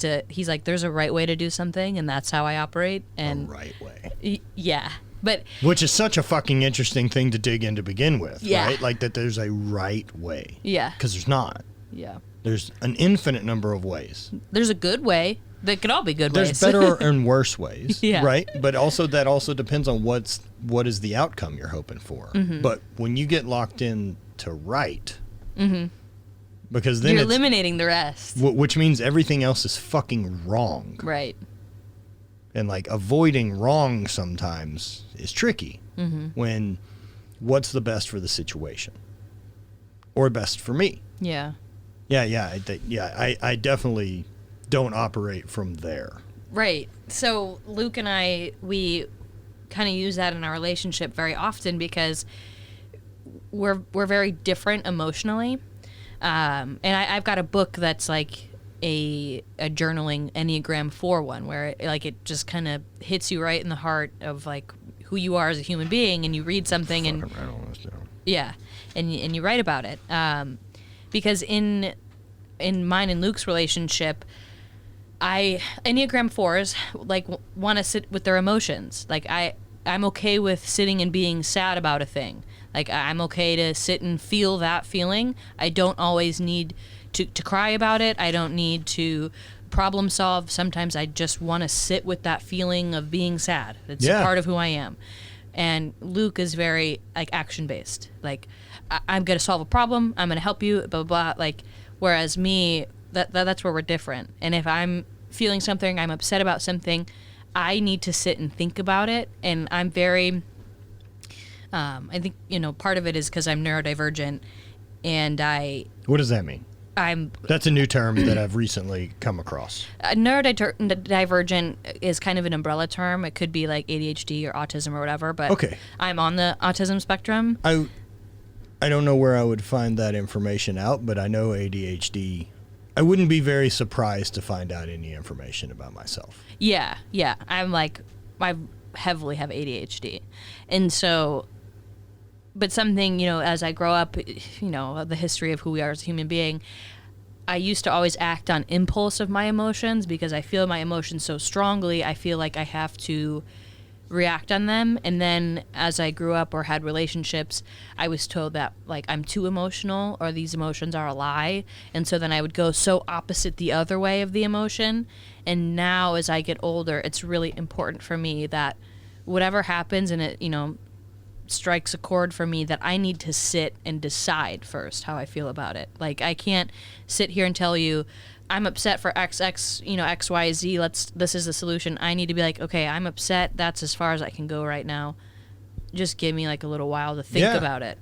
there's a right way to do something, and that's how I operate. And the right way. Yeah. But which is such a fucking interesting thing to dig in to begin with, yeah. Right? Like that there's a right way. Yeah. Because there's not. Yeah. There's an infinite number of ways. There's a good way. They could all be good ways. There's better and worse ways, yeah. Right? But also that also depends on what is the outcome you're hoping for. Mm-hmm. But when you get locked in to right, because then you're eliminating the rest, which means everything else is fucking wrong, right? And like avoiding wrong sometimes is tricky. When what's the best for the situation, or best for me? Yeah. I definitely don't operate from there. Right. So Luke and I, we kind of use that in our relationship very often, because we're very different emotionally. And I've got a book that's like a journaling Enneagram 4 one, where it just kind of hits you right in the heart of like who you are as a human being, and you read something and yeah, and you write about it. Because in mine and Luke's relationship, Enneagram 4s like want to sit with their emotions. Like I'm okay with sitting and being sad about a thing. Like I'm okay to sit and feel that feeling. I don't always need to cry about it. I don't need to problem solve. Sometimes I just want to sit with that feeling of being sad. It's a part of who I am. And Luke is very like action based. Like I'm gonna solve a problem. I'm gonna help you. Blah blah blah. Like whereas me, that's where we're different. And if I'm feeling something, I'm upset about something, I need to sit and think about it. And I'm very, I think, part of it is because I'm neurodivergent, and What does that mean? That's a new term that I've recently come across. Neurodivergent is kind of an umbrella term. It could be like ADHD or autism or whatever, but okay. I'm on the autism spectrum. I don't know where I would find that information out, but I know ADHD. I wouldn't be very surprised to find out any information about myself. Yeah. I heavily have ADHD. And so, but something, as I grow up, the history of who we are as a human being, I used to always act on impulse of my emotions because I feel my emotions so strongly. I feel like I have to react on them. And then as I grew up or had relationships, I was told that like I'm too emotional or these emotions are a lie. And so then I would go so opposite the other way of the emotion. And now as I get older, it's really important for me that whatever happens and it, strikes a chord for me, that I need to sit and decide first how I feel about it. Like I can't sit here and tell you I'm upset for XYZ, this is the solution. I need to be like, okay, I'm upset. That's as far as I can go right now. Just give me like a little while to think about it.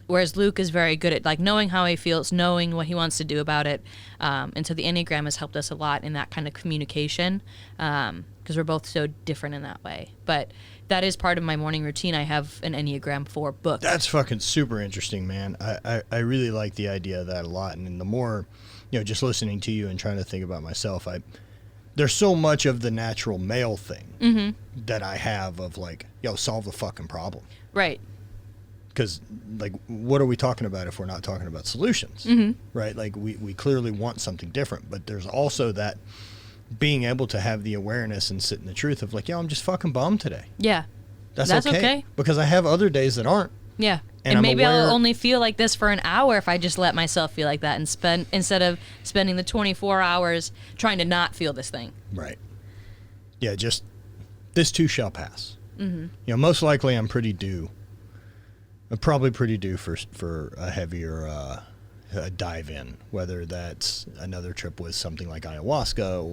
Whereas Luke is very good at like knowing how he feels, knowing what he wants to do about it. And so the Enneagram has helped us a lot in that kind of communication because we're both so different in that way. But that is part of my morning routine. I have an Enneagram 4 book. That's fucking super interesting, man. I really like the idea of that a lot. And the more, just listening to you and trying to think about myself, there's so much of the natural male thing that I have of like, solve the fucking problem. Right. Because, like, what are we talking about if we're not talking about solutions, right? Like, we clearly want something different, but there's also that being able to have the awareness and sit in the truth of like, I'm just fucking bummed today. Yeah. That's okay. Because I have other days that aren't. Yeah. And maybe I'll only feel like this for an hour if I just let myself feel like that and instead of spending the 24 hours trying to not feel this thing. Right. Yeah, just this too shall pass. Most likely I'm probably pretty due for a heavier dive in, whether that's another trip with something like ayahuasca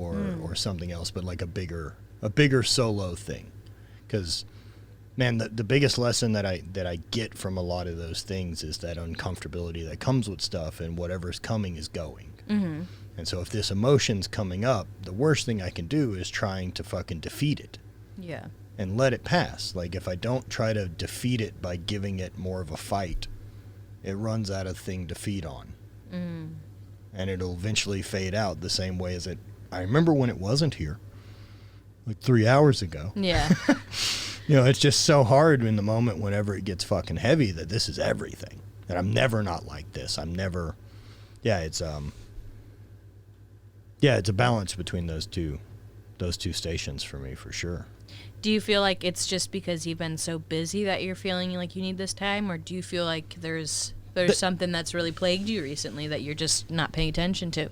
or something else, but like a bigger solo thing. Because, man, the biggest lesson that I get from a lot of those things is that uncomfortability that comes with stuff, and whatever's coming is going. And so if this emotion's coming up, the worst thing I can do is trying to fucking defeat it. Yeah. And let it pass. Like, if I don't try to defeat it by giving it more of a fight, it runs out of thing to feed on. And it'll eventually fade out the same way as it. I remember when it wasn't here, like 3 hours ago. Yeah. It's just so hard in the moment whenever it gets fucking heavy that this is everything. That I'm never not like this. I'm never. It's a balance between those two stations for me, for sure. Do you feel like it's just because you've been so busy that you're feeling like you need this time, or do you feel like there's something that's really plagued you recently that you're just not paying attention to?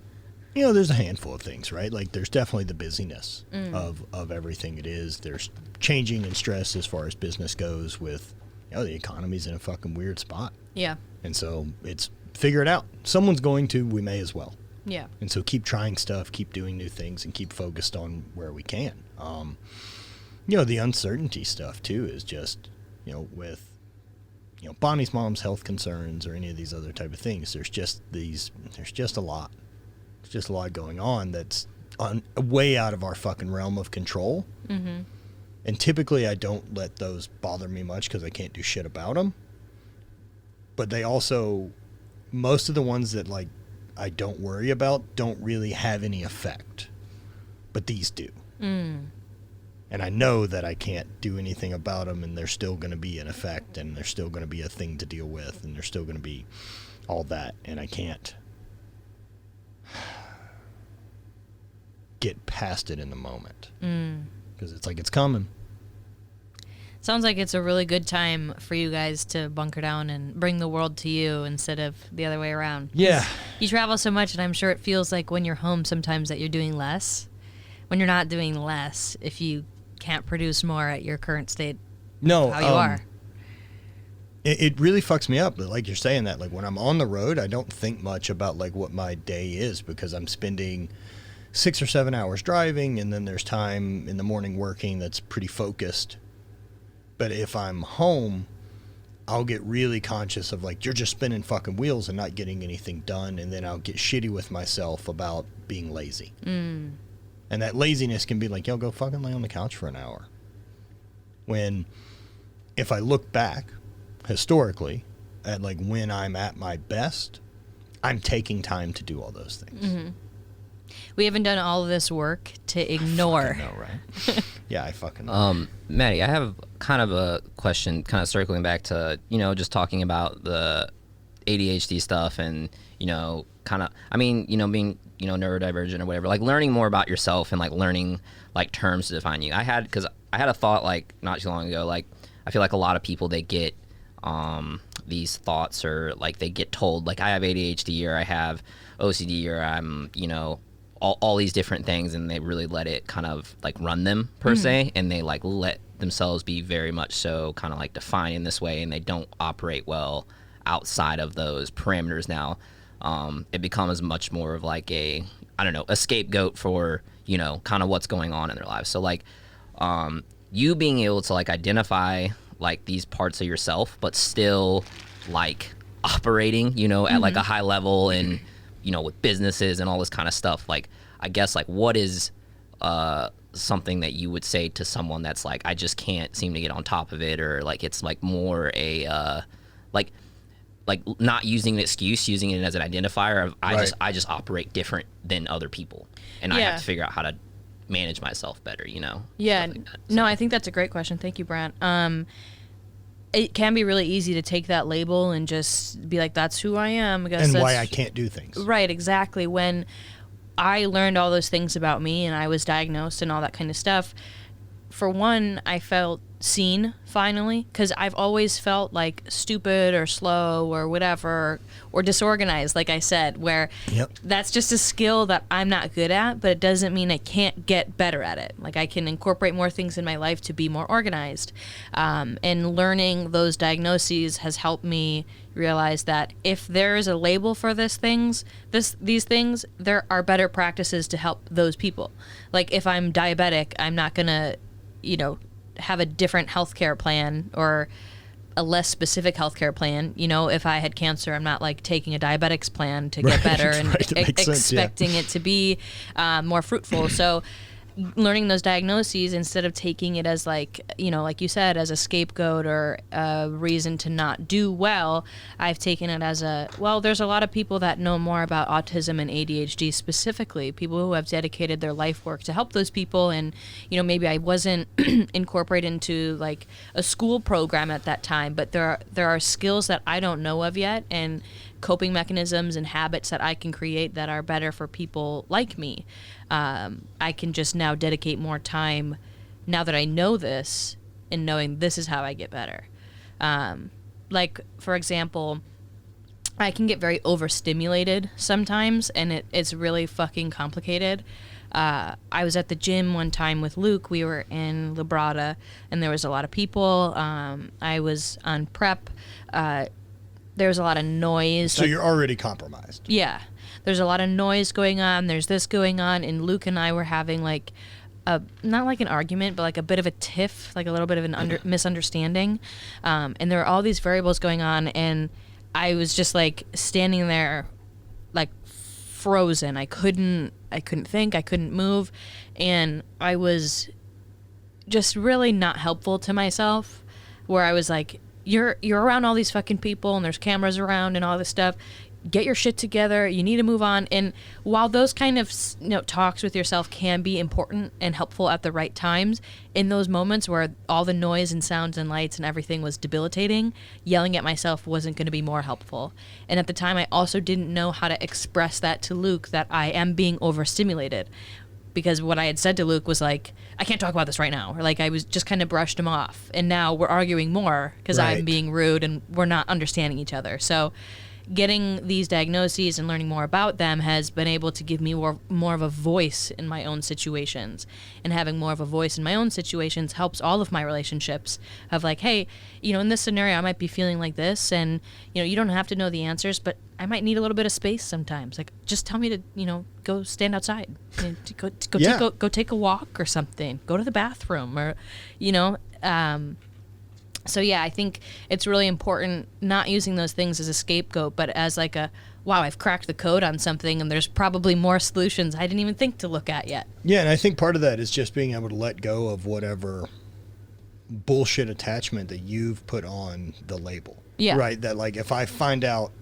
There's a handful of things, right? Like, there's definitely the busyness of everything it is. There's changing and stress as far as business goes with, the economy's in a fucking weird spot. Yeah. And so it's figure it out. Someone's going to, we may as well. Yeah. And so keep trying stuff, keep doing new things, and keep focused on where we can. The uncertainty stuff, too, is just, with, Bonnie's mom's health concerns or any of these other type of things. There's just a lot. There's just a lot going on that's way out of our fucking realm of control. And typically I don't let those bother me much because I can't do shit about them. But they also, most of the ones that, like, I don't worry about don't really have any effect. But these do. And I know that I can't do anything about them, and they're still going to be an effect, and there's still going to be a thing to deal with, and there's still going to be all that, and I can't get past it in the moment. Because it's like it's coming. Sounds like it's a really good time for you guys to bunker down and bring the world to you instead of the other way around. Yeah. You travel so much, and I'm sure it feels like when you're home sometimes that you're doing less. When you're not doing less, if you can't produce more at your current state, how you are. It really fucks me up. But like you're saying that, like when I'm on the road, I don't think much about like what my day is because I'm spending 6 or 7 hours driving, and then there's time in the morning working that's pretty focused. But if I'm home, I'll get really conscious of like, you're just spinning fucking wheels and not getting anything done, and then I'll get shitty with myself about being lazy. And that laziness can be like, yo, go fucking lay on the couch for an hour. When if I look back historically at like when I'm at my best, I'm taking time to do all those things. We haven't done all of this work to ignore. I know, right? Yeah, I fucking know. Maddy, I have kind of a question, kind of circling back to, just talking about the ADHD stuff and, kind of, I mean, being, neurodivergent or whatever, like learning more about yourself and like learning like terms to define you. Because I had a thought like not too long ago, like I feel like a lot of people, they get these thoughts, or like they get told like I have ADHD or I have OCD or I'm, all these different things, and they really let it kind of like run them per se, and they like let themselves be very much so kind of like defined in this way, and they don't operate well outside of those parameters. Now it becomes much more of like a scapegoat for kind of what's going on in their lives. So like you being able to like identify like these parts of yourself but still like operating at like a high level, and with businesses and all this kind of stuff, like I guess like what is something that you would say to someone that's like, I just can't seem to get on top of it, or like it's like more a like not using an excuse, using it as an identifier of I just operate different than other people, and I have to figure out how to manage myself better, Yeah. Like that. No, I think that's a great question. Thank you, Brant. It can be really easy to take that label and just be like, that's who I am. I guess and that's why I can't do things. Right, exactly. When I learned all those things about me and I was diagnosed and all that kind of stuff, for one, I felt seen finally, because I've always felt like stupid or slow or whatever, or disorganized, like I said, where that's just a skill that I'm not good at, but it doesn't mean I can't get better at it. Like I can incorporate more things in my life to be more organized. And learning those diagnoses has helped me realize that if there is a label for these things, there are better practices to help those people. Like if I'm diabetic, I'm not gonna, have a different healthcare plan or a less specific healthcare plan. If I had cancer, I'm not like taking a diabetics plan to get better and expecting it to be more fruitful. So learning those diagnoses, instead of taking it as like, like you said, as a scapegoat or a reason to not do well, I've taken it as there's a lot of people that know more about autism and ADHD specifically, people who have dedicated their life work to help those people. And, maybe I wasn't incorporated into like a school program at that time, but there are skills that I don't know of yet, and coping mechanisms and habits that I can create that are better for people like me. I can just now dedicate more time now that I know this, and knowing this is how I get better. Like, for example, I can get very overstimulated sometimes, and it's really fucking complicated. I was at the gym one time with Luke. We were in Labrada, and there was a lot of people. I was on prep. There was a lot of noise. So you're already compromised. Yeah. There's a lot of noise going on. There's this going on. And Luke and I were having like not like an argument, but like a bit of a tiff, like a little bit of an misunderstanding. And there were all these variables going on. And I was just like standing there like frozen. I couldn't think. I couldn't move. And I was just really not helpful to myself, where I was like, you're around all these fucking people and there's cameras around and all this stuff. Get your shit together. You need to move on. And while those kind of talks with yourself can be important and helpful at the right times, in those moments where all the noise and sounds and lights and everything was debilitating, yelling at myself wasn't going to be more helpful. And at the time, I also didn't know how to express that to Luke, that I am being overstimulated. Because what I had said to Luke was like, I can't talk about this right now. Or like I was just kind of brushed him off. And now we're arguing more because I'm being rude and we're not understanding each other. So getting these diagnoses and learning more about them has been able to give me more of a voice in my own situations. And having more of a voice in my own situations helps all of my relationships of like, hey, in this scenario, I might be feeling like this. And, you don't have to know the answers, but I might need a little bit of space sometimes. Like, just tell me to, go stand outside. Go take a walk or something. Go to the bathroom or, So, yeah, I think it's really important not using those things as a scapegoat, but as like wow, I've cracked the code on something and there's probably more solutions I didn't even think to look at yet. Yeah, and I think part of that is just being able to let go of whatever bullshit attachment that you've put on the label. Yeah. Right? That, like, if I find out,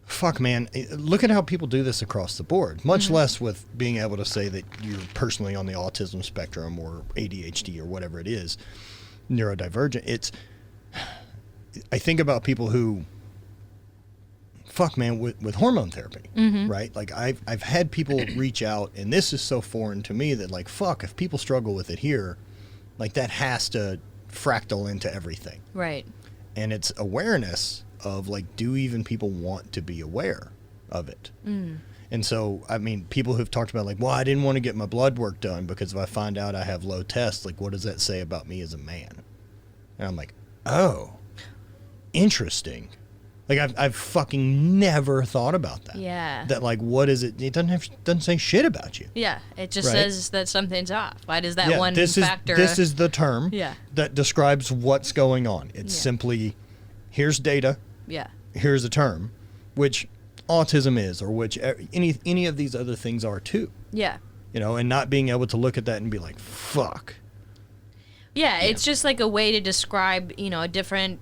fuck, man, look at how people do this across the board, much less with being able to say that you're personally on the autism spectrum or ADHD or whatever it is, neurodivergent. I think about people who, fuck, man, with hormone therapy, right? Like, I've had people reach out, and this is so foreign to me that, like, fuck, if people struggle with it here, like, that has to fractal into everything. Right. And it's awareness of, like, do even people want to be aware of it? And so, I mean, people who've talked about, like, well, I didn't want to get my blood work done because if I find out I have low tests, like, what does that say about me as a man? And I'm like, oh, interesting. Like, I've fucking never thought about that. Yeah. That, like, what is it? It doesn't say shit about you. Yeah. It just Right? says that something's off. Why does that one this factor? This is the term Yeah. that describes what's going on. It's simply, here's data, Yeah. here's a term, which autism is, or which any of these other things are too. Yeah. And not being able to look at that and be like, fuck. Yeah, it's just like a way to describe, a different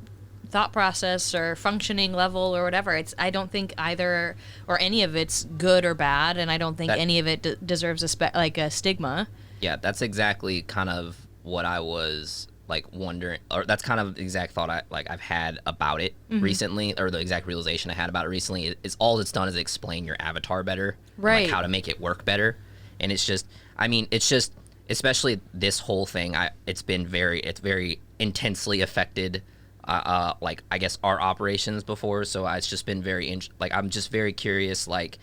thought process or functioning level or whatever. I don't think either or any of it's good or bad, and I don't think any of it deserves a stigma. Yeah, that's exactly kind of what I was like wondering, or that's kind of the exact thought I've had about it recently, or the exact realization I had about it recently. Is all it's done is explain your avatar better, right? Like how to make it work better, and it's just, especially this whole thing. It's very intensely affected. Like, I guess, our operations before, so it's just been I'm just very curious, like,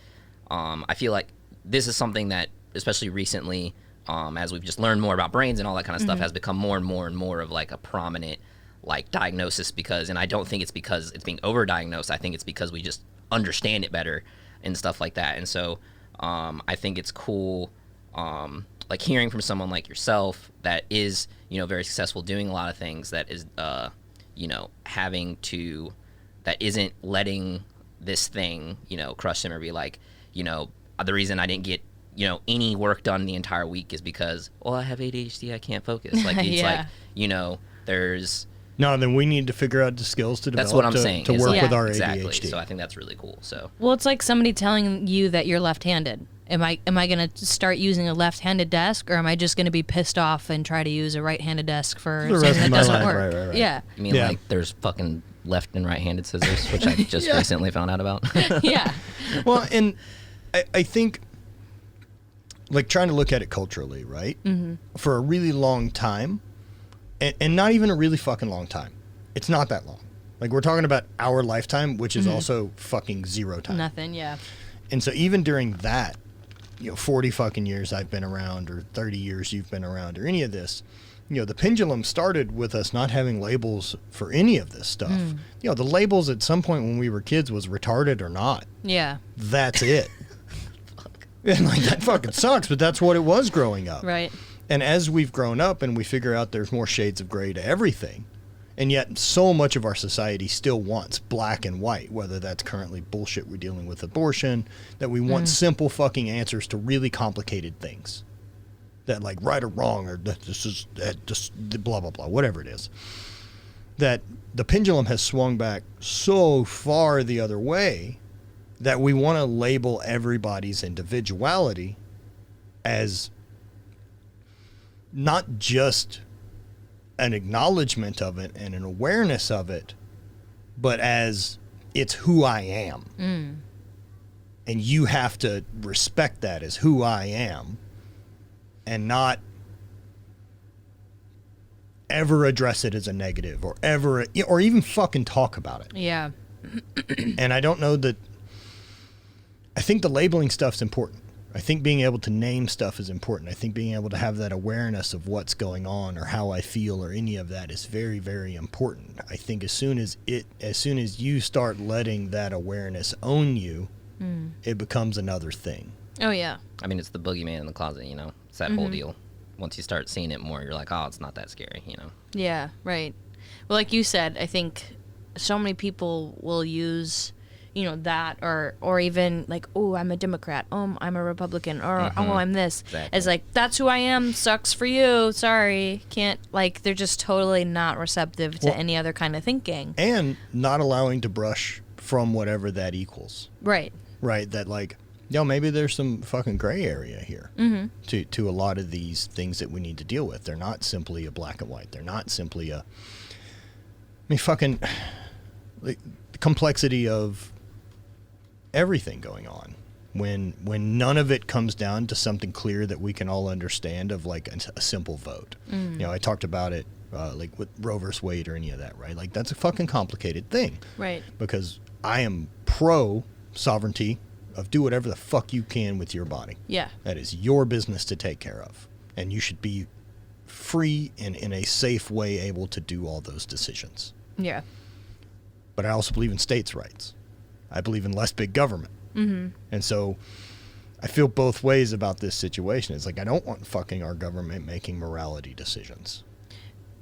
I feel like this is something that, especially recently, as we've just learned more about brains and all that kind of stuff, has become more and more and more of, like, a prominent, like, diagnosis, and I don't think it's because it's being overdiagnosed. I think it's because we just understand it better and stuff like that, and so, I think it's cool, like, hearing from someone like yourself that is, very successful doing a lot of things, that is, that isn't letting this thing, crush him or be like, the reason I didn't get, any work done the entire week is because, I have ADHD, I can't focus. Like, it's like, there's... No, then we need to figure out the skills to develop. That's what I'm saying. To work like, with our exactly. ADHD. So I think that's really cool. So. Well, it's like somebody telling you that you're left-handed. Am I going to start using a left-handed desk, or am I just going to be pissed off and try to use a right-handed desk for something that doesn't work? Right. Yeah. You mean like there's fucking left and right-handed scissors, which I just recently found out about. Yeah. Well, and I think, like, trying to look at it culturally, right? For a really long time, and not even a really fucking long time. It's not that long. Like, we're talking about our lifetime, which is also fucking zero time. Nothing, yeah. And so even during that, 40 fucking years I've been around, or 30 years you've been around, or any of this, the pendulum started with us not having labels for any of this stuff. The labels at some point when we were kids was retarded or not. Yeah. That's it. And, like, that fucking sucks, but that's what it was growing up. Right. And as we've grown up and we figure out there's more shades of gray to everything, and yet so much of our society still wants black and white, whether that's currently bullshit we're dealing with abortion, that we want simple fucking answers to really complicated things. That, like, right or wrong, or this is just blah, blah, blah, whatever it is. That the pendulum has swung back so far the other way that we want to label everybody's individuality as not just an acknowledgement of it and an awareness of it, but as it's who I am. And you have to respect that as who I am and not ever address it as a negative or even fucking talk about it. Yeah. And I don't know that, I think the labeling stuff's important. I think being able to name stuff is important. I think being able to have that awareness of what's going on or how I feel or any of that is very, very important. I think as soon as you start letting that awareness own you, it becomes another thing. Oh, yeah. I mean, it's the boogeyman in the closet, you know? It's that whole deal. Once you start seeing it more, you're like, oh, it's not that scary, you know? Yeah, right. Well, like you said, I think so many people will use, you know, that or even like, oh, I'm a Democrat, I'm a Republican, or oh, I'm this. Exactly. It's like, that's who I am, sucks for you, sorry, can't, like, they're just totally not receptive to any other kind of thinking. And not allowing to brush from whatever that equals. Right. Right, that like, maybe there's some fucking gray area here to a lot of these things that we need to deal with. They're not simply a black and white. They're not simply fucking the complexity of everything going on. When none of it comes down to something clear that we can all understand of like a simple vote. You know, I talked about it like with Roe versus Wade or any of that, right? Like that's a fucking complicated thing. Right. Because I am pro sovereignty of do whatever the fuck you can with your body. Yeah. That is your business to take care of. And you should be free and in a safe way able to do all those decisions. Yeah. But I also believe in states' rights. I believe in less big government. And so I feel both ways about this situation. It's like I don't want fucking our government making morality decisions.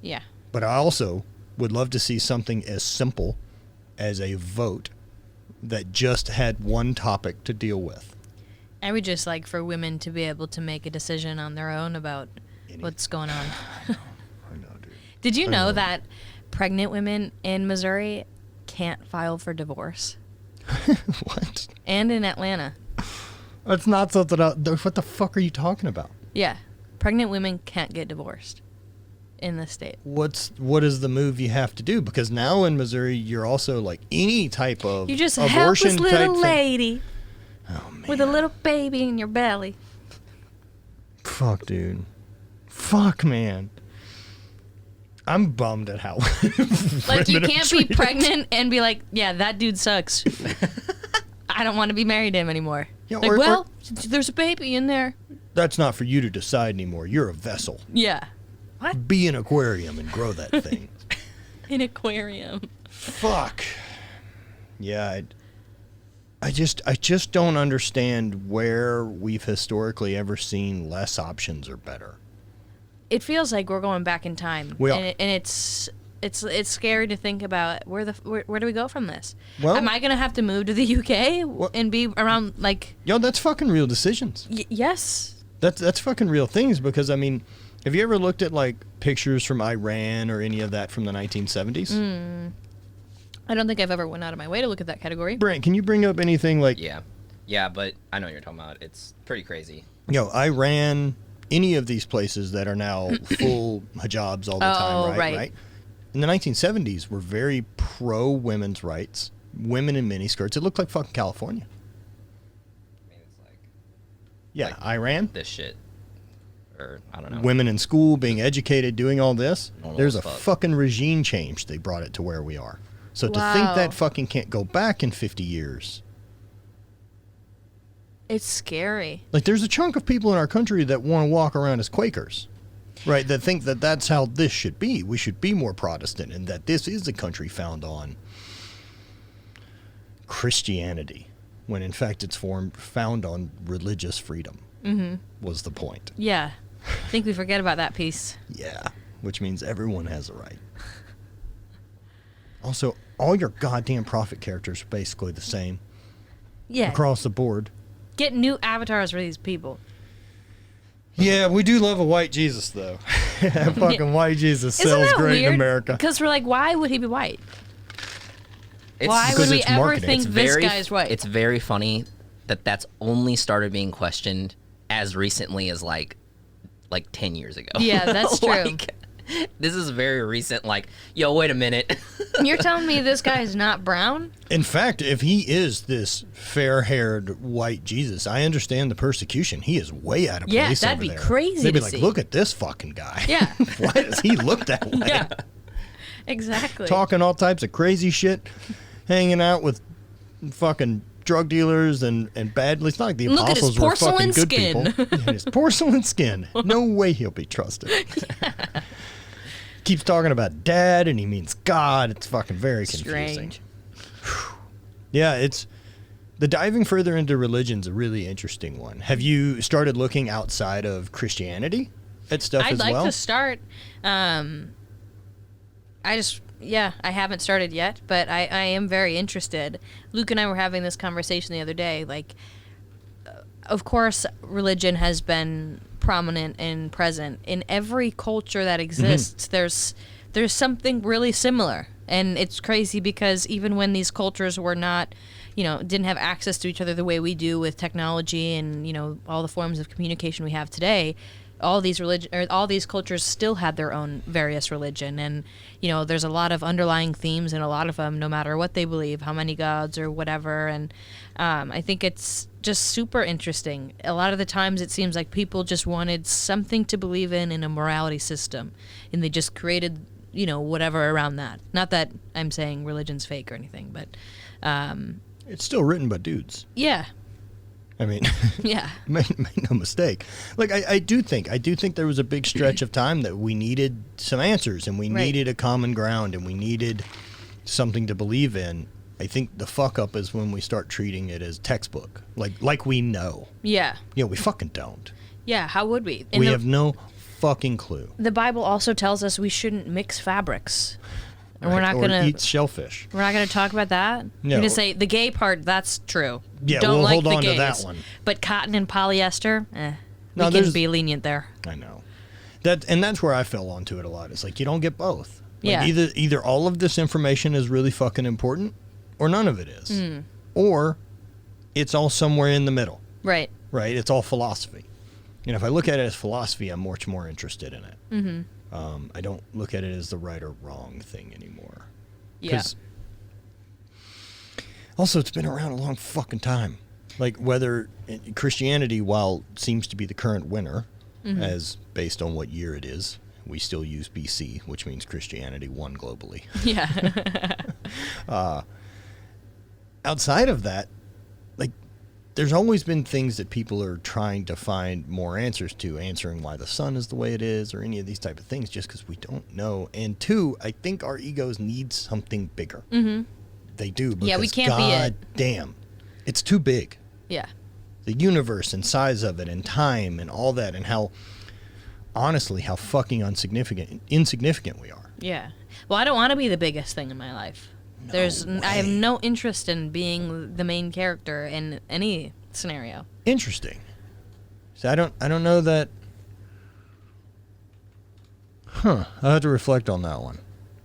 Yeah. But I also would love to see something as simple as a vote that just had one topic to deal with. I would just like for women to be able to make a decision on their own about what's going on. I know, dude. Did you know that pregnant women in Missouri can't file for divorce? What? And in Atlanta. That's not something what the fuck are you talking about? Yeah. Pregnant women can't get divorced in the state. What is the move you have to do? Because now in Missouri, you're also like any type of you just a abortion helpless little lady oh, man. with a little baby in your belly. Fuck, dude. Fuck, man. I'm bummed at how Like you women are can't be treated. pregnant and be like, yeah, that dude sucks. I don't want to be married to him anymore. Yeah, like, there's a baby in there. That's not for you to decide anymore. You're a vessel. Yeah. What? Be an aquarium and grow that thing. An aquarium. Fuck. Yeah, I just don't understand where we've historically ever seen less options or better. It feels like we're going back in time. We are. And it's scary to think about where do we go from this? Well, am I going to have to move to the UK and be around like that's fucking real decisions. Yes. That's fucking real things because I mean, have you ever looked at like pictures from Iran or any of that from the 1970s? I don't think I've ever went out of my way to look at that category. Brent, can you bring up anything like Yeah, but I know what you're talking about. It's pretty crazy. Iran, any of these places that are now full hijabs all the time, right? In the 1970s were very pro women's rights, women in miniskirts. It looked like fucking California. I mean, it's like Iran. This shit. Or, I don't know. Women in school, being educated, doing all this. Normal There's a as fuck. fucking regime change. They brought it to where we are. So to think that fucking can't go back in 50 years. It's scary. Like there's a chunk of people in our country that want to walk around as Quakers. Right, that think that that's how this should be. We should be more Protestant and that this is a country found on Christianity, when in fact it's found on religious freedom, was the point. Yeah. I think we forget about that piece. Yeah, which means everyone has a right. Also, all your goddamn prophet characters are basically the same Yeah. across the board. Get new avatars for these people. Yeah, we do love a white Jesus, though. Fucking white Jesus Isn't sells that great weird? in America. Because we're like, why would he be white? Why because would we it's ever marketing. think It's this very, guy's white? It's very funny that's only started being questioned as recently as like 10 years ago. Yeah, that's true. Like, this is very recent. Like, yo, wait a minute. You're telling me this guy is not brown? In fact, if he is this fair-haired white Jesus, I understand the persecution. He is way out of place. Yeah, that'd over be there. crazy They'd be to like, see. look at this fucking guy. Yeah. Why does he look that way? Yeah. Exactly. Talking all types of crazy shit, hanging out with fucking drug dealers and bad. It's not like the Look at his apostles were fucking porcelain good skin. people. Yeah, his porcelain skin. No way he'll be trusted. Keeps talking about dad, and he means God. It's fucking very confusing. Strange. Yeah, it's the diving further into religion's a really interesting one. Have you started looking outside of Christianity at stuff I'd as like well? to start. I haven't started yet, but I am very interested. Luke and I were having this conversation the other day. Like, of course, religion has been prominent and present in every culture that exists. There's something really similar, and it's crazy because even when these cultures were not, didn't have access to each other the way we do with technology and all the forms of communication we have today, all these cultures still had their own various religion, and there's a lot of underlying themes in a lot of them, no matter what they believe, how many gods or whatever. And I think it's just super interesting. A lot of the times it seems like people just wanted something to believe in a morality system, and they just created whatever around that. Not that I'm saying religion's fake or anything, but It's still written by dudes. yeah. I mean, Yeah. make no mistake. Like, I do think there was a big stretch of time that we needed some answers, and we Right. needed a common ground, and we needed something to believe in. I think the fuck up is when we start treating it as textbook, like we know. Yeah. We fucking don't. Yeah. How would we? We have no fucking clue. The Bible also tells us we shouldn't mix fabrics. And we're Right? not Or gonna eat shellfish. We're not gonna talk about that. No. You're gonna say the gay part. That's true. Yeah, Don't we'll like hold the on to gays. that one. But cotton and polyester, No, we can there's- be lenient there. I know. That's where I fell onto it a lot. It's like you don't get both. Like, Yeah. Either all of this information is really fucking important, or none of it is. Or it's all somewhere in the middle. Right. Right? It's all philosophy. And if I look at it as philosophy, I'm much more interested in it. I don't look at it as the right or wrong thing anymore. Yeah. 'Cause also, it's been around a long fucking time. Like, whether Christianity, while seems to be the current winner, as based on what year it is, we still use BC, which means Christianity won globally. Yeah. Outside of that, like, there's always been things that people are trying to find more answers to, answering why the sun is the way it is, or any of these type of things, just because we don't know. And two, I think our egos need something bigger. They do. Because we can't be it. God damn, it's too big. Yeah. The universe and size of it and time and all that, and how, honestly, how fucking insignificant we are. Yeah. Well, I don't want to be the biggest thing in my life. I have no interest in being the main character in any scenario. Interesting. So I don't know that. I'll have to reflect on that one.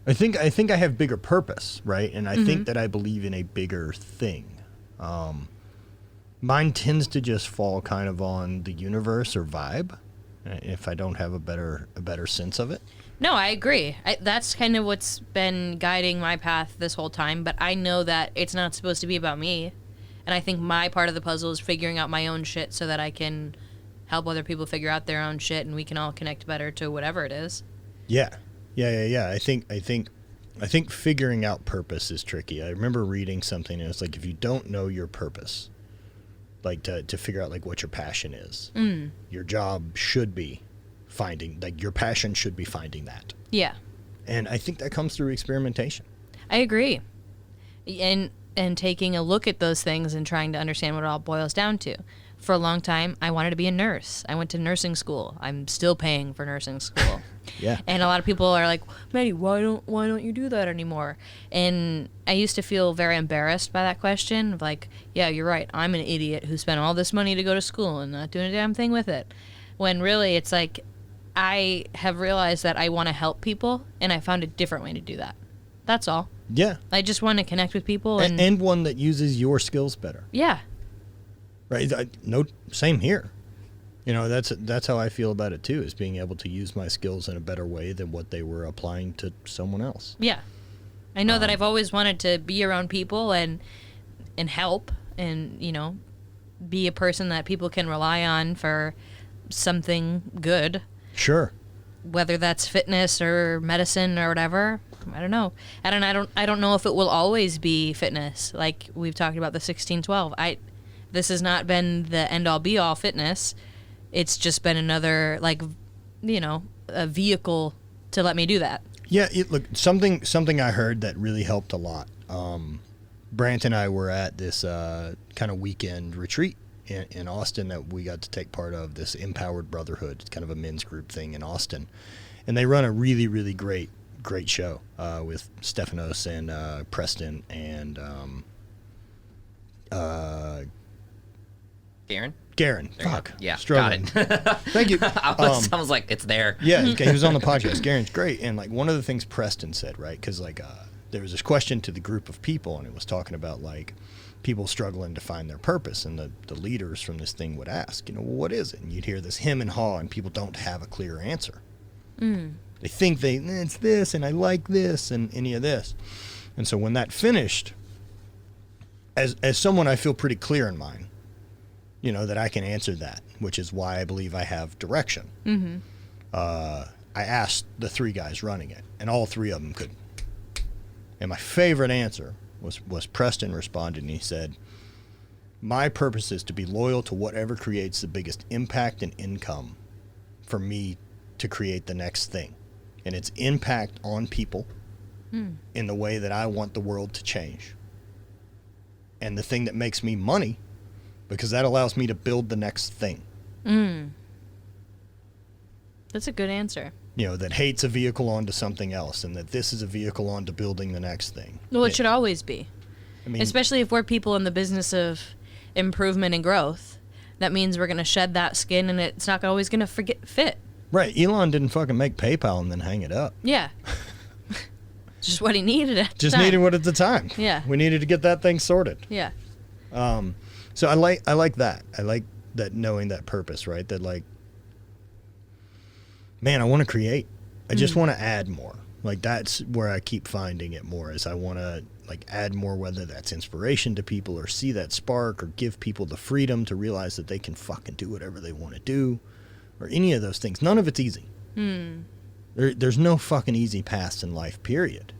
I think I have bigger purpose, right? And I think that I believe in a bigger thing. Mine tends to just fall kind of on the universe or vibe, if I don't have a better sense of it. No, I agree. That's kind of what's been guiding my path this whole time, but I know that it's not supposed to be about me. And I think my part of the puzzle is figuring out my own shit so that I can help other people figure out their own shit, and we can all connect better to whatever it is. Yeah. I think figuring out purpose is tricky. I remember reading something, and it's like, if you don't know your purpose, like to figure out like what your passion is, your job should be finding, like, your passion should be finding that. Yeah. And I think that comes through experimentation. I agree. And taking a look at those things and trying to understand what it all boils down to. For a long time, I wanted to be a nurse. I went to nursing school. I'm still paying for nursing school. Yeah. And a lot of people are like, Maddie, why don't you do that anymore? And I used to feel very embarrassed by that question of like, yeah, you're right. I'm an idiot who spent all this money to go to school and not doing a damn thing with it. When really it's like, I have realized that I want to help people, and I found a different way to do that. That's all. Yeah. I just want to connect with people And one that uses your skills better. Yeah. Right. No, same here. That's how I feel about it too, is being able to use my skills in a better way than what they were applying to someone else. Yeah. I know that I've always wanted to be around people and help and, be a person that people can rely on for something good. Sure. whether that's fitness or medicine or whatever. I don't know. I don't know if it will always be fitness. Like we've talked about the 1612. This has not been the end all be all fitness. It's just been another, like, you know, a vehicle to let me do that. Yeah, look, something I heard that really helped a lot. Brant and I were at this kind of weekend retreat in Austin that we got to take part of, this Empowered Brotherhood. It's kind of a men's group thing in Austin. And they run a really, really great show with Stephanos and Preston and Garen. Fuck. Yeah, struggling. got it. Thank you. I was like, it's there. Yeah, he was on the podcast. Garen's great. And like one of the things Preston said, right? Because like there was this question to the group of people, and it was talking about like people struggling to find their purpose, and the leaders from this thing would ask, you know, well, what is it? And you'd hear this hem and haw, and people don't have a clear answer. They think it's this, and I like this, and any of this. And so when that finished, as someone, I feel pretty clear in mine, you know, that I can answer that, which is why I believe I have direction. I asked the three guys running it, and all three of them could. And my favorite answer was Preston responded, and he said, my purpose is to be loyal to whatever creates the biggest impact and income for me to create the next thing. And its impact on people in the way that I want the world to change. And the thing that makes me money, because that allows me to build the next thing. That's a good answer. You know, that hates a vehicle onto something else, and that this is a vehicle onto building the next thing. Well, it should always be. I mean, especially if we're people in the business of improvement and growth. That means we're going to shed that skin, and it's not always going to fit. Right. Elon didn't fucking make PayPal and then hang it up. Yeah. Just what he needed at the Just time. needed what at the time. Yeah. We needed to get that thing sorted. Yeah. So I like that. I like that, knowing that purpose, right? That like, man, I want to create. I just want to add more. Like that's where I keep finding it more, is I want to like add more, whether that's inspiration to people or see that spark or give people the freedom to realize that they can fucking do whatever they want to do or any of those things. None of it's easy. There's no fucking easy paths in life, period.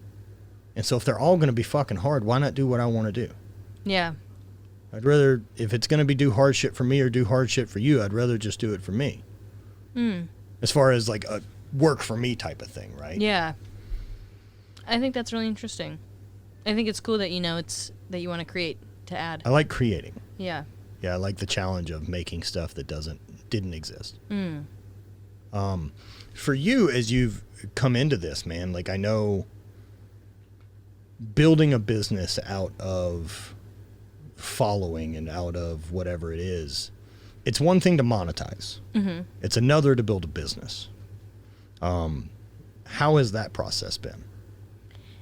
And so if they're all going to be fucking hard, why not do what I want to do? Yeah. I'd rather, if it's going to be do hard shit for me or do hard shit for you, I'd rather just do it for me. As far as like a work for me type of thing, right? Yeah. I think that's really interesting. I think it's cool that you know it's that you want to create to add. I like creating. Yeah. Yeah, I like the challenge of making stuff that didn't exist. For you, as you've come into this, man, like I know building a business out of following and out of whatever it is, it's one thing to monetize. It's another to build a business. How has that process been?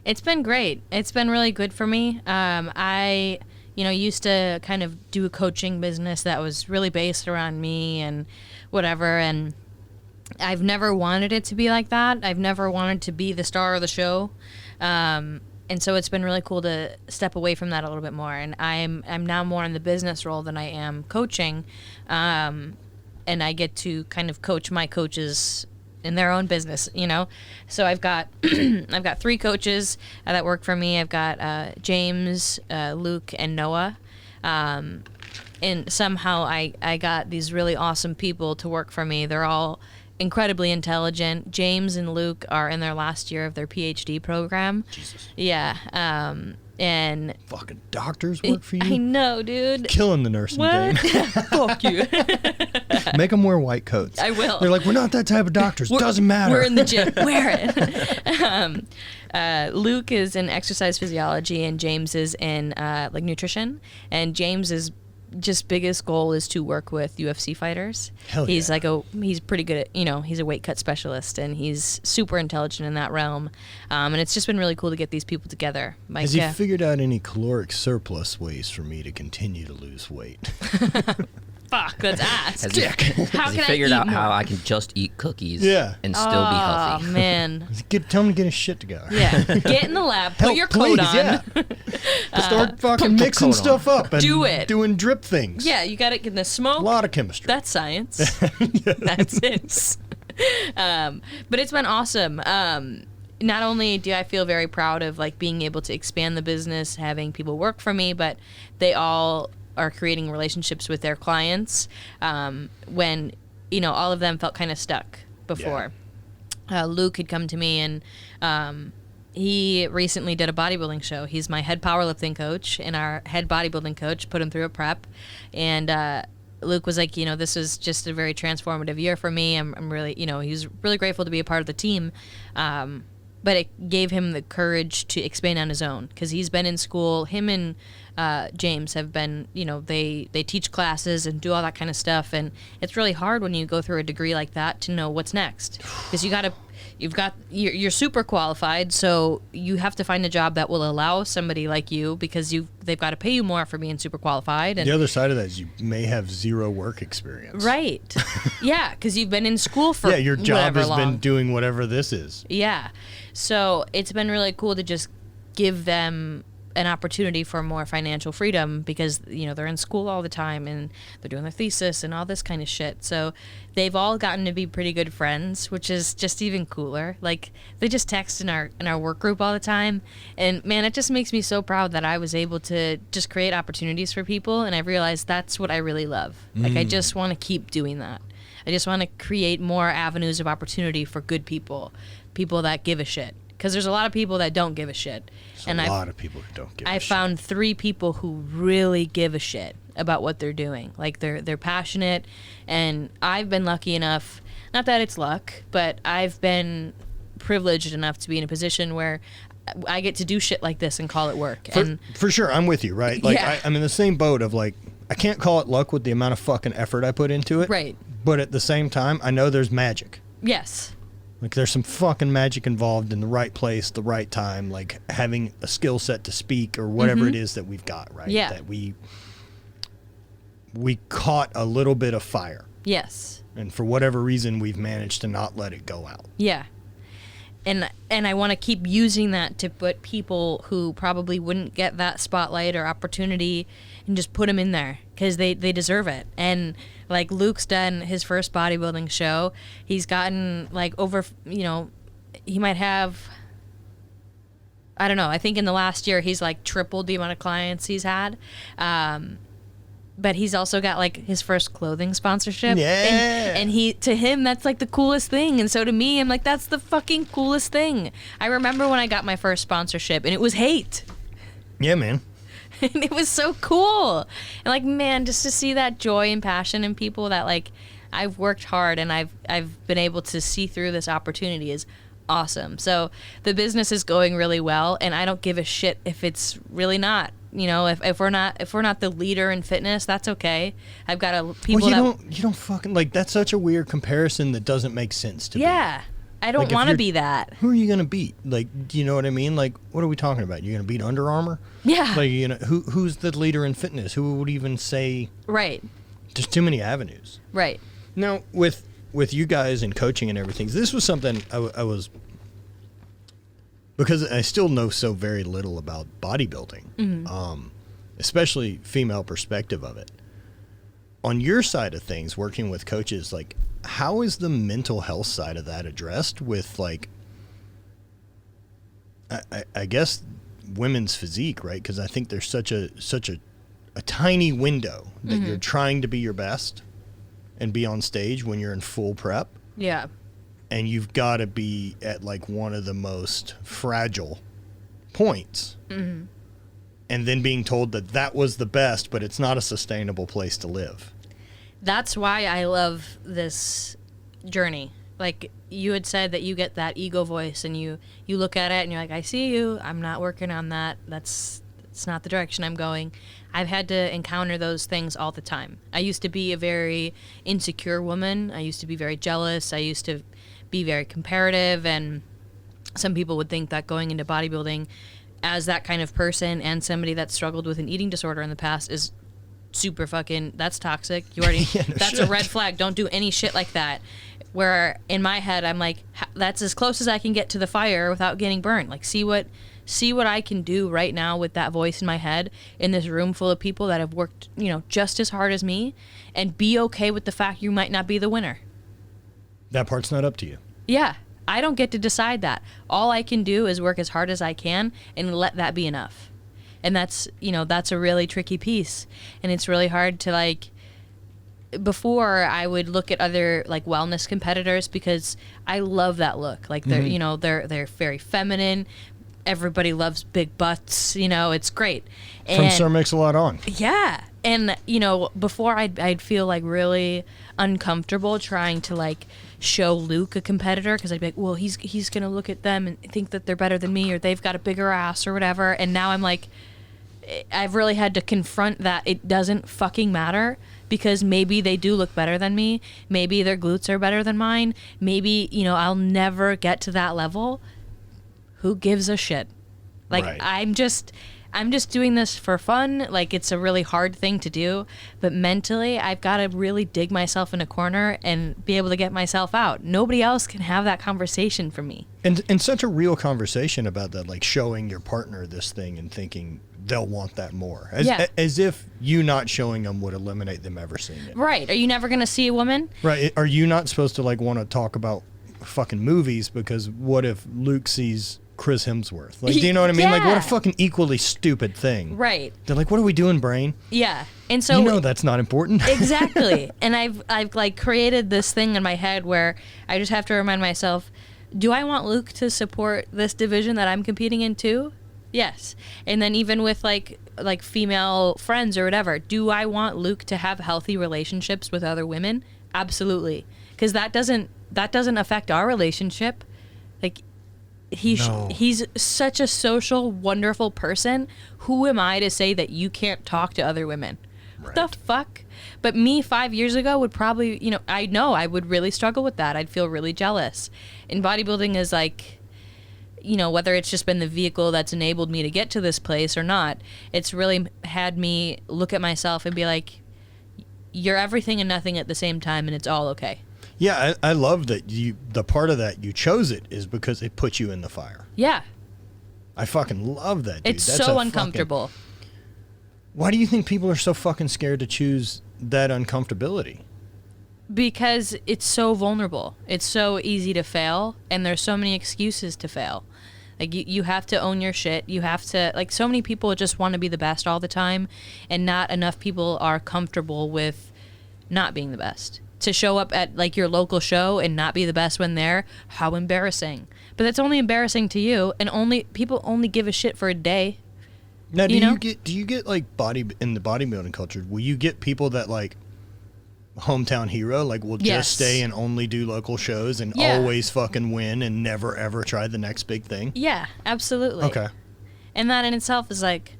It's been great. It's been really good for me. I, used to kind of do a coaching business that was really based around me and whatever, and I've never wanted it to be like that. I've never wanted to be the star of the show. And so it's been really cool to step away from that a little bit more. And I'm now more in the business role than I am coaching. And I get to kind of coach my coaches in their own business, So I've got I've got 3 coaches that work for me. I've got James, Luke, and Noah. And somehow I got these really awesome people to work for me. They're all incredibly intelligent. James and Luke are in their last year of their PhD program. Jesus. Yeah. And fucking doctors work for you? I know, dude. Killing the nursing What? game. Fuck you. Make them wear white coats. I will. They're like, we're not that type of doctors. Doesn't matter. We're in the gym. Wear it. Luke is in exercise physiology, and James is in nutrition. And James is just biggest goal is to work with UFC fighters. Hell he's yeah. He's pretty good at, he's a weight cut specialist, and he's super intelligent in that realm. And it's just been really cool to get these people together. Has he figured out any caloric surplus ways for me to continue to lose weight? Fuck, let's ask. Has he figured out how I can just eat cookies and still be healthy? Oh, man. Tell him to get his shit together. Yeah. Get in the lab. Put your coat on. Yeah. Start fucking mixing stuff up and do it. Doing drip things. Yeah, you got to get in the smoke. A lot of chemistry. That's science. That's it. But it's been awesome. Not only do I feel very proud of like being able to expand the business, having people work for me, but they all are creating relationships with their clients, when, you know, all of them felt kind of stuck before. Luke had come to me, and he recently did a bodybuilding show. He's my head powerlifting coach, and our head bodybuilding coach put him through a prep. And Luke was like, you know, this was just a very transformative year for me. I'm really, you know, he's really grateful to be a part of the team. But it gave him the courage to expand on his own, because he's been in school. Him and James have been, you know, they teach classes and do all that kind of stuff. And it's really hard when you go through a degree like that to know what's next, because you're super qualified, so you have to find a job that will allow somebody like you, because they've got to pay you more for being super qualified. And the other side of that is you may have zero work experience. Right. Yeah, because you've been in school for your job has long. been doing whatever this is. Yeah. So it's been really cool to just give them an opportunity for more financial freedom, because, you know, they're in school all the time and they're doing their thesis and all this kind of shit. So they've all gotten to be pretty good friends, which is just even cooler. Like, they just text in our work group all the time, and man, it just makes me so proud that I was able to just create opportunities for people. And I realized that's what I really love. Like, I just want to keep doing that. I just want to create more avenues of opportunity for good people that give a shit. Because there's a lot of people that don't give a shit. There's a lot of people who don't give a shit. I found 3 people who really give a shit about what they're doing. Like, they're passionate, and I've been lucky enough, not that it's luck, but I've been privileged enough to be in a position where I get to do shit like this and call it work. For sure, I'm with you, right? Like, Yeah. I'm in the same boat of, like, I can't call it luck with the amount of fucking effort I put into it. Right. But at the same time, I know there's magic. Yes. Like, there's some fucking magic involved in the right place, the right time, like having a skill set to speak or whatever it is that we've got, right? Yeah. That we caught a little bit of fire. Yes. And for whatever reason, we've managed to not let it go out. Yeah. And I want to keep using that to put people who probably wouldn't get that spotlight or opportunity, and just put them in there, because they deserve it. And like, Luke's done his first bodybuilding show. He's gotten like over, you know, he might have, I don't know, I think in the last year he's like tripled the amount of clients he's had. But he's also got like his first clothing sponsorship. Yeah. And to him, that's like the coolest thing. And so to me, I'm like, that's the fucking coolest thing. I remember when I got my first sponsorship, and it was hate. Yeah, man. And it was so cool. And like, man, just to see that joy and passion in people that, like, I've worked hard and I've been able to see through this opportunity is awesome. So the business is going really well, and I don't give a shit if it's really not. You know, if we're not the leader in fitness, that's okay. I've got people you don't fucking, like, that's such a weird comparison that doesn't make sense to me. Yeah. I don't Like, want to be that. Who are you going to beat? Like, do you know what I mean? Like, what are we talking about? You're going to beat Under Armour? Yeah. Like, you know, who's the leader in fitness? Who would even say? Right. There's too many avenues. Right. Now, with you guys and coaching and everything, this was something I was, because I still know so very little about bodybuilding, especially female perspective of it. On your side of things, working with coaches, like, how is the mental health side of that addressed with, like, I guess women's physique, right? Because I think there's such a tiny window that you're trying to be your best and be on stage when you're in full prep. Yeah. And you've got to be at, like, one of the most fragile points. And then being told that was the best, but it's not a sustainable place to live. That's why I love this journey. Like, you had said that you get that ego voice, and you look at it and you're like, I see you. I'm not working on that. It's not the direction I'm going. I've had to encounter those things all the time. I used to be a very insecure woman. I used to be very jealous. I used to be very comparative, and some people would think that going into bodybuilding as that kind of person and somebody that struggled with an eating disorder in the past is super fucking, that's toxic. You already, that's a red flag. Don't do any shit like that. Where in my head, I'm like, that's as close as I can get to the fire without getting burned. Like, see what I can do right now with that voice in my head in this room full of people that have worked, you know, just as hard as me, and be okay with the fact you might not be the winner. That part's not up to you. Yeah. I don't get to decide that. All I can do is work as hard as I can and let that be enough. And that's, that's a really tricky piece. And it's really hard to, like, before I would look at other, like, wellness competitors because I love that look. Like, they're, they're very feminine. Everybody loves big butts. It's great. From Sir Mix-a-Lot on. Yeah. And, before I'd feel, like, really uncomfortable trying to, like, show Luke a competitor because I'd be like, well, he's going to look at them and think that they're better than me or they've got a bigger ass or whatever. And now I'm like, I've really had to confront that it doesn't fucking matter because maybe they do look better than me. Maybe their glutes are better than mine. Maybe, I'll never get to that level. Who gives a shit? Like, right. I'm just doing this for fun. Like, it's a really hard thing to do, but mentally I've got to really dig myself in a corner and be able to get myself out. Nobody else can have that conversation for me. And such a real conversation about that, like showing your partner this thing and thinking they'll want that more. As if you not showing them would eliminate them ever seeing it. Right. Are you never going to see a woman? Right. Are you not supposed to, like, want to talk about fucking movies because what if Luke sees Chris Hemsworth? Like, do you know what I mean? Yeah. Like, what a fucking equally stupid thing. Right. They're like, what are we doing, brain? Yeah. And so that's not important. Exactly. And I've like created this thing in my head where I just have to remind myself, do I want Luke to support this division that I'm competing in too? Yes. And then even with like female friends or whatever, do I want Luke to have healthy relationships with other women? Absolutely. Because that doesn't affect our relationship. Like, he's such a social, wonderful person. Who am I to say that you can't talk to other women? Right. What the fuck? But me 5 years ago would probably, I know I would really struggle with that. I'd feel really jealous. And bodybuilding is like, whether it's just been the vehicle that's enabled me to get to this place or not, it's really had me look at myself and be like, you're everything and nothing at the same time, and it's all okay. Yeah, I love that the part of that you chose it is because it put you in the fire. Yeah. I fucking love that, dude. It's so uncomfortable. Why do you think people are so fucking scared to choose that uncomfortability? Because it's so vulnerable. It's so easy to fail, and there's so many excuses to fail. Like, you have to own your shit. You have to, like, so many people just want to be the best all the time, and not enough people are comfortable with not being the best. To show up at, like, your local show and not be the best when there, how embarrassing. But that's only embarrassing to you, and people only give a shit for a day. Now, do you get like in the bodybuilding culture, will you get people that, like, hometown hero, like, will just stay and only do local shows and always fucking win and never ever try the next big thing? Yeah, absolutely. Okay. And that in itself is like,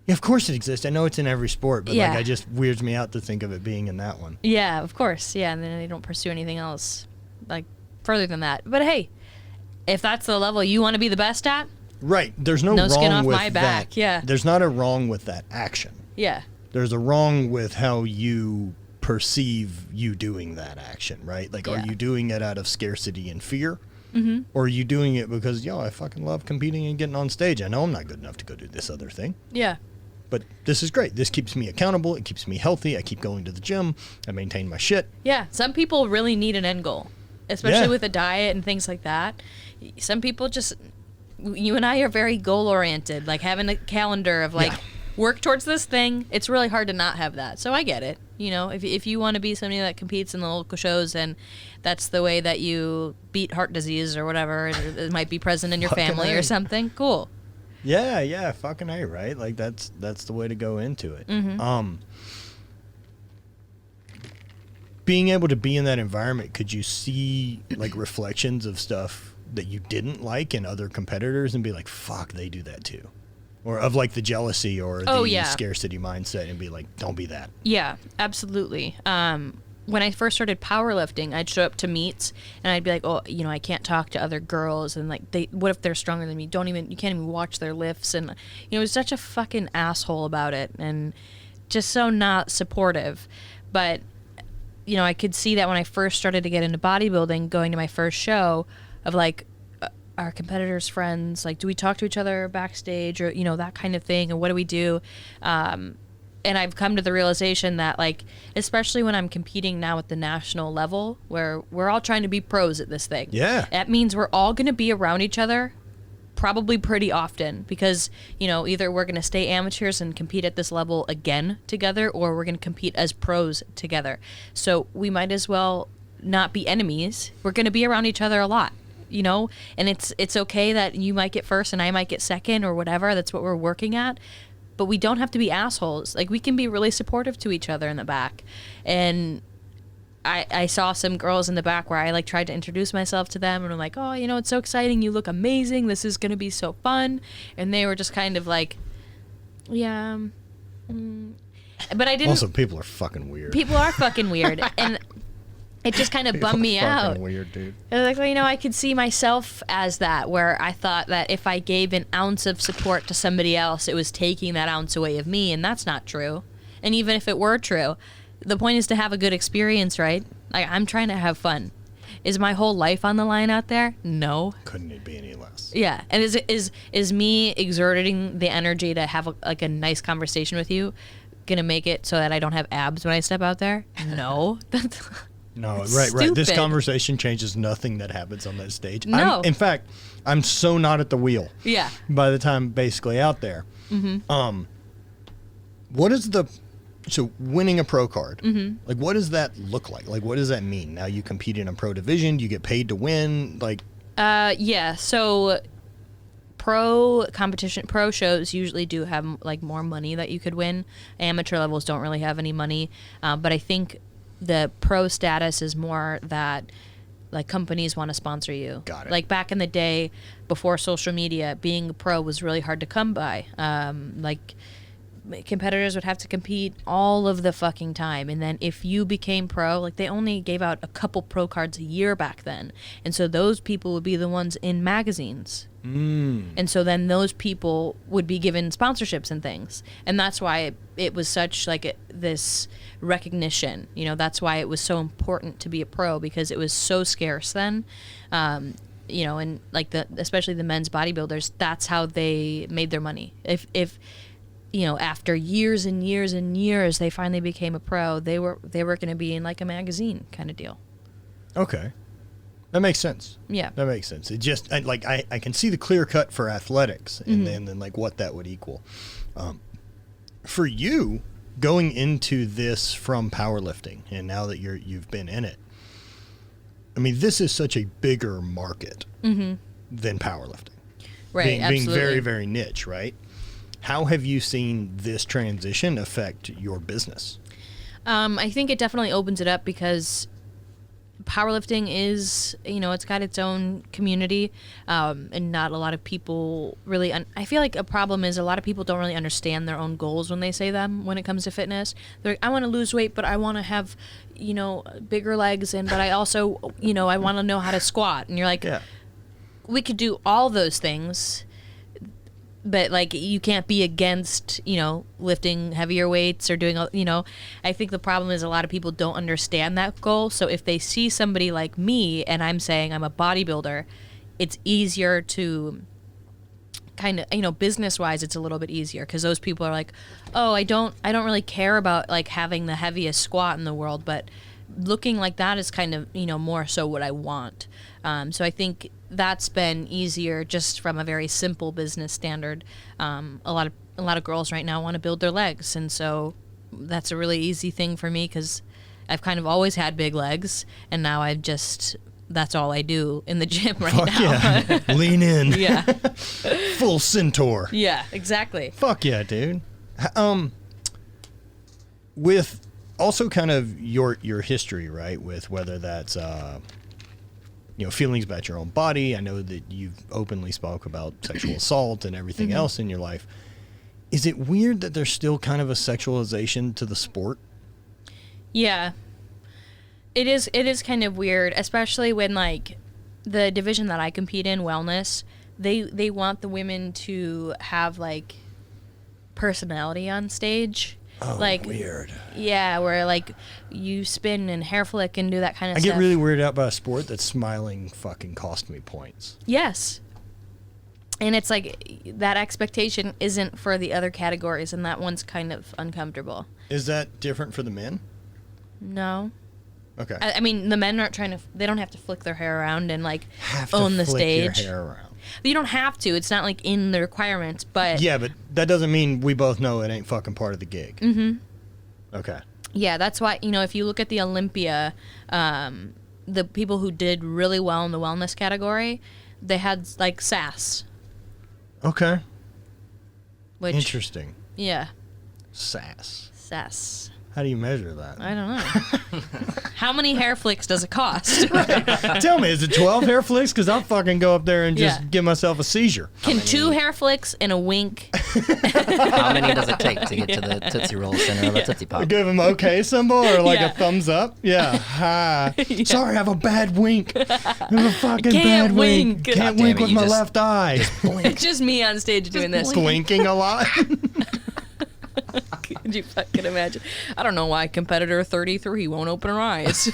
yeah, of course it exists. I know it's in every sport, but Yeah. like, it just weirds me out to think of it being in that one. yeah, of course. Yeah, and then they don't pursue anything else, like, further than that. But hey, if that's the level you want to be the best at, Right. There's no No skin wrong off with my back, that. yeah. There's not a wrong with that action. yeah. There's a wrong with how you perceive you doing that action, right? Like, Yeah. are you doing it out of scarcity and fear? Mm-hmm. Or are you doing it because, I fucking love competing and getting on stage. I know I'm not good enough to go do this other thing. Yeah. But this is great. This keeps me accountable. It keeps me healthy. I keep going to the gym. I maintain my shit. Yeah. Some people really need an end goal, especially Yeah. with a diet and things like that. Some people just, you and I are very goal oriented, like having a calendar of like, Yeah. work towards this thing. It's really hard to not have that. So I get it. If you want to be somebody that competes in the local shows and that's the way that you beat heart disease or whatever, it might be present in your Fucking family A. or something. Cool. Yeah, fucking A, right? Like, that's the way to go into it. Mm-hmm. Being able to be in that environment, could you see, like, reflections of stuff that you didn't like in other competitors and be like, fuck, they do that too? Or of, like, the jealousy or the scarcity mindset and be like, don't be that. Yeah, absolutely. When I first started powerlifting, I'd show up to meets and I'd be like, oh, I can't talk to other girls, and like, what if they're stronger than me? You can't even watch their lifts, and it was such a fucking asshole about it, and just so not supportive. But I could see that when I first started to get into bodybuilding, going to my first show, of like, our competitors' friends, like, do we talk to each other backstage or that kind of thing, and what do we do? And and I've come to the realization that, like, especially when I'm competing now at the national level, where we're all trying to be pros at this thing. Yeah. That means we're all going to be around each other probably pretty often because, either we're going to stay amateurs and compete at this level again together, or we're going to compete as pros together. So we might as well not be enemies. We're going to be around each other a lot, and it's okay that you might get first and I might get second or whatever. That's what we're working at. But we don't have to be assholes. Like, we can be really supportive to each other in the back. And I saw some girls in the back where I, like, tried to introduce myself to them. And I'm like, oh, it's so exciting. You look amazing. This is going to be so fun. And they were just kind of like, yeah. But I didn't. Also, people are fucking weird. People are fucking weird. And it just kind of bummed me out. Fucking weird, dude. I was like, I could see myself as that, where I thought that if I gave an ounce of support to somebody else, it was taking that ounce away of me, and that's not true. And even if it were true, the point is to have a good experience, right? Like, I'm trying to have fun. Is my whole life on the line out there? No. Couldn't it be any less? Yeah, and is me exerting the energy to have a nice conversation with you gonna make it so that I don't have abs when I step out there? No. No, right. This Stupid. conversation changes nothing that happens on that stage. No. In fact, I'm so not at the wheel. Yeah. By the time I'm basically out there. Mm-hmm. What is so winning a pro card, like, what does that look like? Like, what does that mean? Now you compete in a pro division, you get paid to win, like... Yeah, so pro shows usually do have, like, more money that you could win. Amateur levels don't really have any money, but I think the pro status is more that, like, companies want to sponsor you. Got it. Like, back in the day, before social media, being a pro was really hard to come by. Like, competitors would have to compete all of the fucking time, and then if you became pro, like, they only gave out a couple pro cards a year back then, and so those people would be the ones in magazines. And so then those people would be given sponsorships and things, and that's why it was such, like, this recognition. That's why it was so important to be a pro, because it was so scarce then. And, like, especially the men's bodybuilders, that's how they made their money. If after years and years and years they finally became a pro, they were going to be in, like, a magazine kind of deal. Okay. That makes sense. Yeah. That makes sense. It just, I can see the clear cut for athletics and then like what that would equal. For you, going into this from powerlifting, and now that you've been in it, I mean, this is such a bigger market than powerlifting. Right, Being absolutely. very, very niche, right? How have you seen this transition affect your business? I think it definitely opens it up, because powerlifting is, it's got its own community, and not a lot of people really, I feel like a problem is a lot of people don't really understand their own goals when they say them when it comes to fitness. They're like, I want to lose weight, but I want to have, bigger legs, but I also, I want to know how to squat. And you're like, Yeah. we could do all those things, but, like, you can't be against, lifting heavier weights or doing, I think the problem is a lot of people don't understand that goal. So if they see somebody like me and I'm saying I'm a bodybuilder, it's easier to kind of, business wise, it's a little bit easier, because those people are like, oh, I don't really care about, like, having the heaviest squat in the world, but looking like that is kind of, more so what I want. So I think that's been easier just from a very simple business standard. A lot of girls right now want to build their legs, and so that's a really easy thing for me, because I've kind of always had big legs, and now that's all I do in the gym right Fuck now. yeah. Lean in. Yeah. Full centaur. Yeah, exactly. Fuck yeah, dude. With also kind of your history, right? With whether that's feelings about your own body. I know that you've openly spoke about sexual assault and everything else in your life. Is it weird that there's still kind of a sexualization to the sport? Yeah. It is kind of weird, especially when, like, the division that I compete in, wellness, they want the women to have, like, personality on stage. Oh, like, weird. Yeah, where, like, you spin and hair flick and do that kind of stuff. I get really weirded out by a sport that smiling fucking cost me points. Yes. And it's like that expectation isn't for the other categories, and that one's kind of uncomfortable. Is that different for the men? No. Okay. I mean, the men aren't trying to, they don't have to flick their hair around and like Have to own the flick stage. your hair around. You don't have to. It's not like in the requirements, but. Yeah, but that doesn't mean we both know it ain't fucking part of the gig. Mm-hmm. Okay. Yeah, that's why, if you look at the Olympia, the people who did really well in the wellness category, they had like sass. Okay. Which, interesting. Yeah. Sass. Sass. How do you measure that? I don't know. How many hair flicks does it cost? Tell me, is it 12 hair flicks? Because I'll fucking go up there and just give myself a seizure. Can 2 hair flicks and a wink? How many does it take to get to the Tootsie Roll center of a Tootsie Pop? Give him okay symbol or like a thumbs up? Yeah. Hi. Sorry, I have a bad wink. I have a fucking bad wink. Can't wink with my left eye. It's just me on stage doing this. Blinking a lot. Could you fucking imagine? I don't know why competitor 33 won't open her eyes.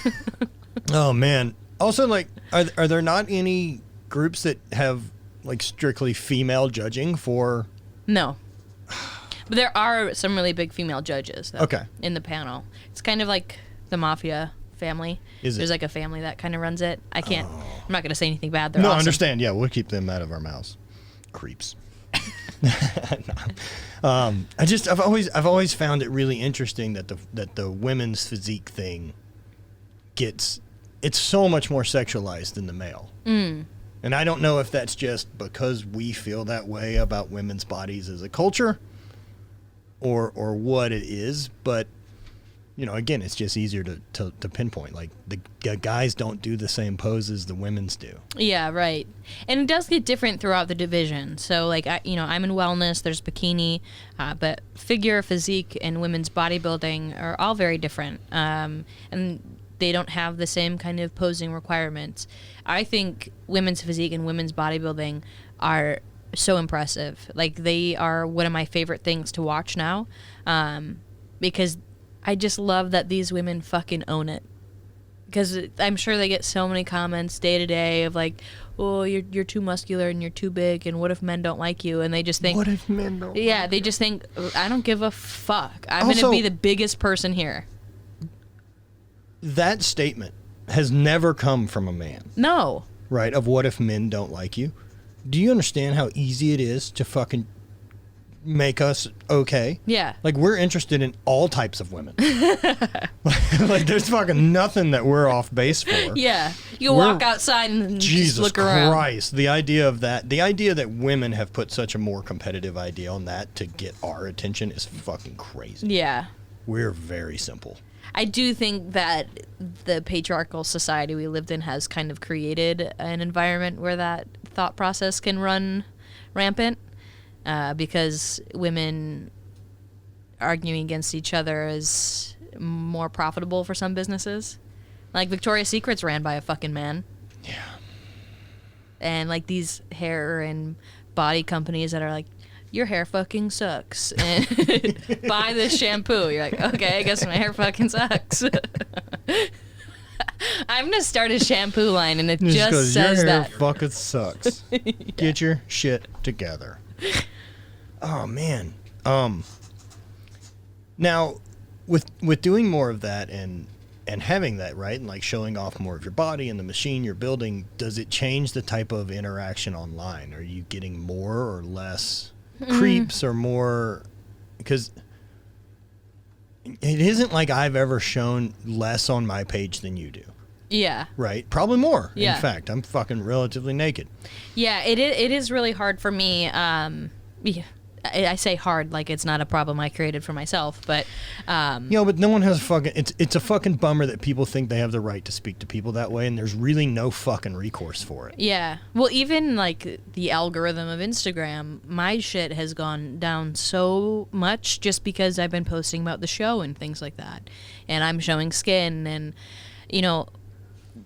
Oh, man. Also, like, are there not any groups that have, like, strictly female judging for... No. But there are some really big female judges, though, in the panel. It's kind of like the Mafia family. There's, like, a family that kind of runs it. I can't... I'm not going to say anything bad. They're awesome. I understand. Yeah, we'll keep them out of our mouths. Creeps. I've always found it really interesting that the women's physique thing it's so much more sexualized than the male. And I don't know if that's just because we feel that way about women's bodies as a culture or what it is, but again, it's just easier to pinpoint. Like the guys don't do the same poses the women's do. Yeah, right. And it does get different throughout the division. So, like, I'm in wellness. There's bikini, but figure, physique, and women's bodybuilding are all very different. And they don't have the same kind of posing requirements. I think women's physique and women's bodybuilding are so impressive. Like, they are one of my favorite things to watch now, because I just love that these women fucking own it. Because I'm sure they get so many comments day to day of like, oh, you're too muscular and you're too big, and what if men don't like you? And they just think, what if men don't like they just think, I don't give a fuck. I'm going to be the biggest person here. That statement has never come from a man. No. Right? Of what if men don't like you? Do you understand how easy it is to fucking make us okay? Yeah. Like, we're interested in all types of women. Like, there's fucking nothing that we're off base for. Yeah. You walk outside and just look around. Jesus Christ. The idea that women have put such a more competitive idea on that to get our attention is fucking crazy. Yeah. We're very simple. I do think that the patriarchal society we lived in has kind of created an environment where that thought process can run rampant. Because women arguing against each other is more profitable for some businesses. Like, Victoria's Secret's ran by a fucking man. Yeah. And, like, these hair and body companies that are like, your hair fucking sucks. And buy this shampoo. You're like, okay, I guess my hair fucking sucks. I'm going to start a shampoo line, and it just says your hair that. Fucking sucks. Yeah. Get your shit together. Oh, man. Now, with doing more of that and having that, right, and like showing off more of your body and the machine you're building, does it change the type of interaction online? Are you getting more or less creeps or more? Because it isn't like I've ever shown less on my page than you do. Yeah. Right? Probably more. Yeah. In fact, I'm fucking relatively naked. Yeah, it is really hard for me. I say hard like it's not a problem I created for myself, but but no one has it's a fucking bummer that people think they have the right to speak to people that way, and there's really no fucking recourse for it. Yeah. Well, even like the algorithm of Instagram, my shit has gone down so much just because I've been posting about the show and things like that. And I'm showing skin, and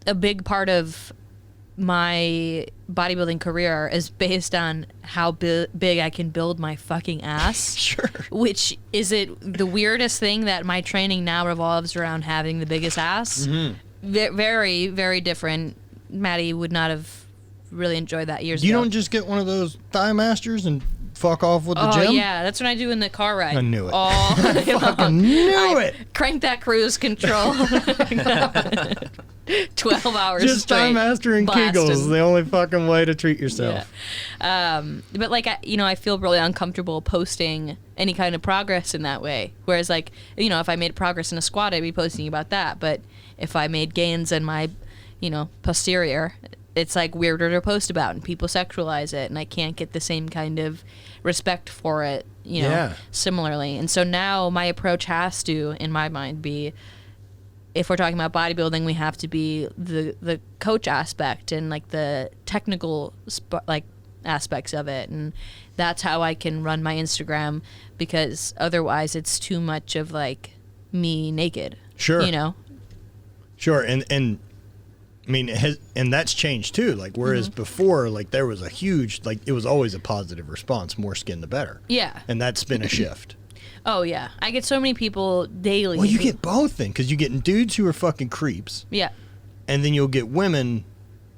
a big part of my bodybuilding career is based on how big I can build my fucking ass. Sure. Which is the weirdest thing that my training now revolves around having the biggest ass. Mm-hmm. Very, very different. Maddy would not have really enjoyed that years You ago. don't just get one of those thigh masters and fuck off with the Oh gym? yeah, that's what I do in the car ride. I knew it. All day long. fucking knew it. Crank that cruise control. 12 hours Just straight. thigh master and blasting. Kegels, the only fucking way to treat yourself. Yeah. But like, I feel really uncomfortable posting any kind of progress in that way. Whereas like, if I made progress in a squat, I'd be posting about that. But if I made gains in my, posterior, it's like weirder to post about, and people sexualize it, and I can't get the same kind of respect for it, similarly. And so now my approach has to, in my mind, be, if we're talking about bodybuilding, we have to be the coach aspect and like the technical aspects of it, and that's how I can run my Instagram, because otherwise it's too much of like me naked. Sure. Sure, and I mean, and that's changed too. Like, whereas before, like, there was a huge, like, it was always a positive response. More skin, the better. Yeah. And that's been a shift. Oh yeah, I get so many people daily. Well, you get both then, because you get dudes who are fucking creeps. Yeah. And then you'll get women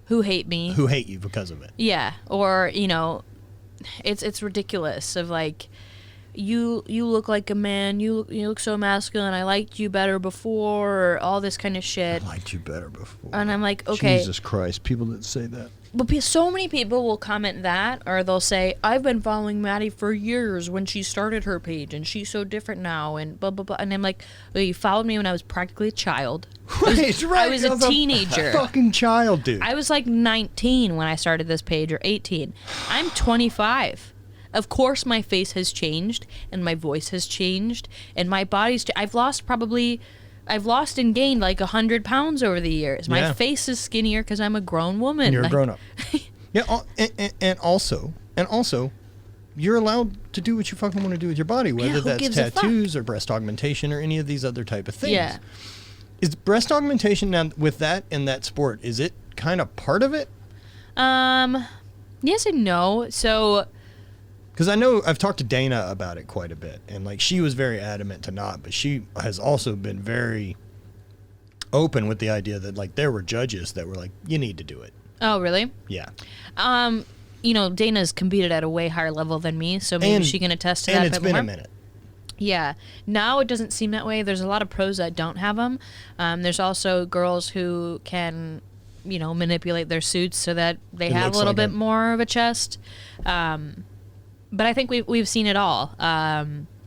who hate me. who hate you because of it. Yeah, or it's ridiculous. Of like, you look like a man. You look so masculine. I liked you better before. Or all this kind of shit. I liked you better before. And I'm like, okay. Jesus Christ, people that say that. But so many people will comment that, or they'll say, I've been following Maddy for years when she started her page, and she's so different now, and blah, blah, blah. And I'm like, well, you followed me when I was practically a child. Right. I was a teenager. Fucking child, dude. I was like 19 when I started this page, or 18. I'm 25. Of course my face has changed, and my voice has changed, and my body's... I've lost and gained like 100 pounds over the years. My face is skinnier because I'm a grown woman. You're a grown up. Yeah, and also, you're allowed to do what you fucking want to do with your body, whether who that's gives a tattoos or breast augmentation or any of these other type of things. Yeah. Is breast augmentation now with that in that sport? Is it kind of part of it? Yes and no. So. Because I know I've talked to Dana about it quite a bit, and like she was very adamant to not, but she has also been very open with the idea that like there were judges that were like, you need to do it. Oh, really? Yeah. Dana's competed at a way higher level than me, so maybe she can attest to that. And it's been a minute. Yeah. Now it doesn't seem that way. There's a lot of pros that don't have them. There's also girls who can, manipulate their suits so that they have a little bit more of a chest. But I think we've seen it all.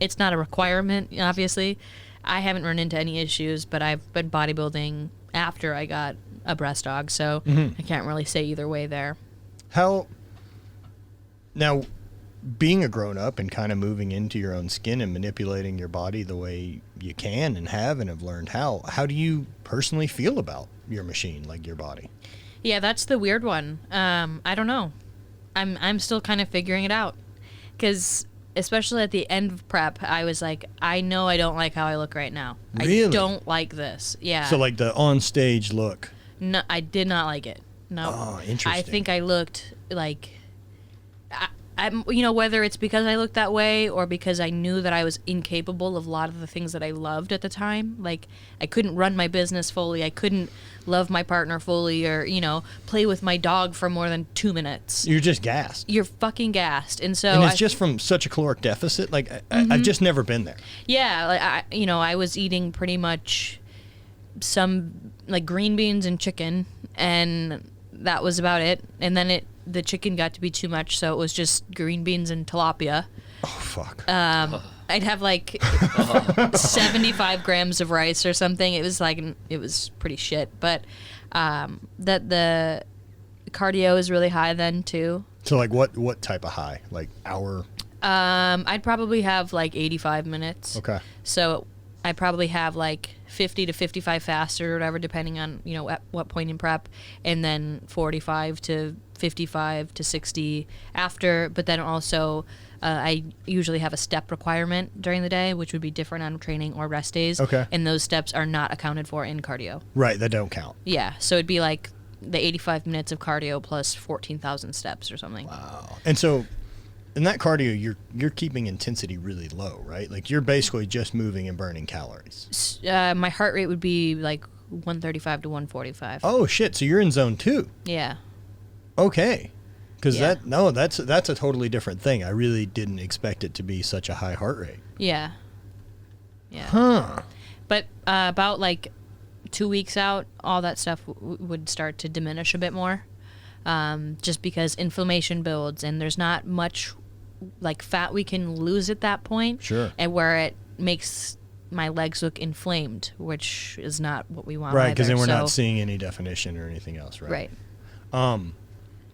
It's not a requirement, obviously. I haven't run into any issues, but I've been bodybuilding after I got a breast aug, so I can't really say either way there. Now, being a grown-up and kind of moving into your own skin and manipulating your body the way you can and have learned how do you personally feel about your machine, like your body? Yeah, that's the weird one. I don't know. I'm still kind of figuring it out. Because especially at the end of prep, I was like, I know I don't like how I look right now. Really? I don't like this. Yeah. So like the on-stage look. No, I did not like it. No. Oh, interesting. I think I looked like... I'm, whether it's because I looked that way or because I knew that I was incapable of a lot of the things that I loved at the time. Like, I couldn't run my business fully. I couldn't love my partner fully or, play with my dog for more than 2 minutes. You're just gassed. You're fucking gassed. And so... And it's just from such a caloric deficit. Like, I've just never been there. Yeah. Like, I was eating pretty much some, like, green beans and chicken, and that was about it. And then the chicken got to be too much, so it was just green beans and tilapia. Oh, fuck. I'd have like 75 grams of rice or something. It was pretty shit. But the cardio is really high then too. So like what type of high? Like hour? I'd probably have like 85 minutes. Okay. So I'd probably have like 50 to 55 faster or whatever, depending on, at what point in prep, and then 45 to 55 to 60 after. But then also I usually have a step requirement during the day, which would be different on training or rest days. Okay. And those steps are not accounted for in cardio. Right, that don't count. Yeah, so it'd be like the 85 minutes of cardio plus 14,000 steps or something. Wow. And so in that cardio, you're keeping intensity really low, right? Like you're basically just moving and burning calories. My heart rate would be like 135 to 145. Oh, shit. So you're in zone 2. Yeah. Okay. Because Yeah. that's a totally different thing. I really didn't expect it to be such a high heart rate. Yeah. Yeah. Huh. But about like 2 weeks out, all that stuff would start to diminish a bit more. Just because inflammation builds and there's not much like fat we can lose at that point. Sure. And where it makes my legs look inflamed, which is not what we want. Right, because then we're so, not seeing any definition or anything else, right? Right.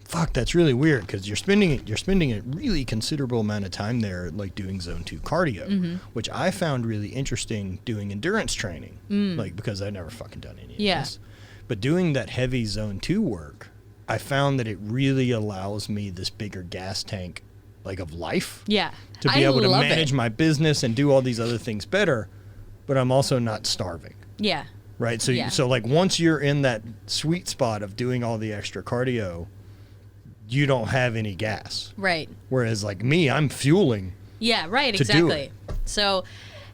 Fuck, that's really weird because you're spending a really considerable amount of time there, like doing zone 2 cardio, which I found really interesting doing endurance training, like because I've never fucking done any of this. But doing that heavy zone 2 work, I found that it really allows me this bigger gas tank, like of life. Yeah. To be able to manage my business and do all these other things better, but I'm also not starving. Yeah. Right. So Yeah. so like once you're in that sweet spot of doing all the extra cardio, you don't have any gas. Right. Whereas like me, I'm fueling. Yeah, right, to do exactly. So,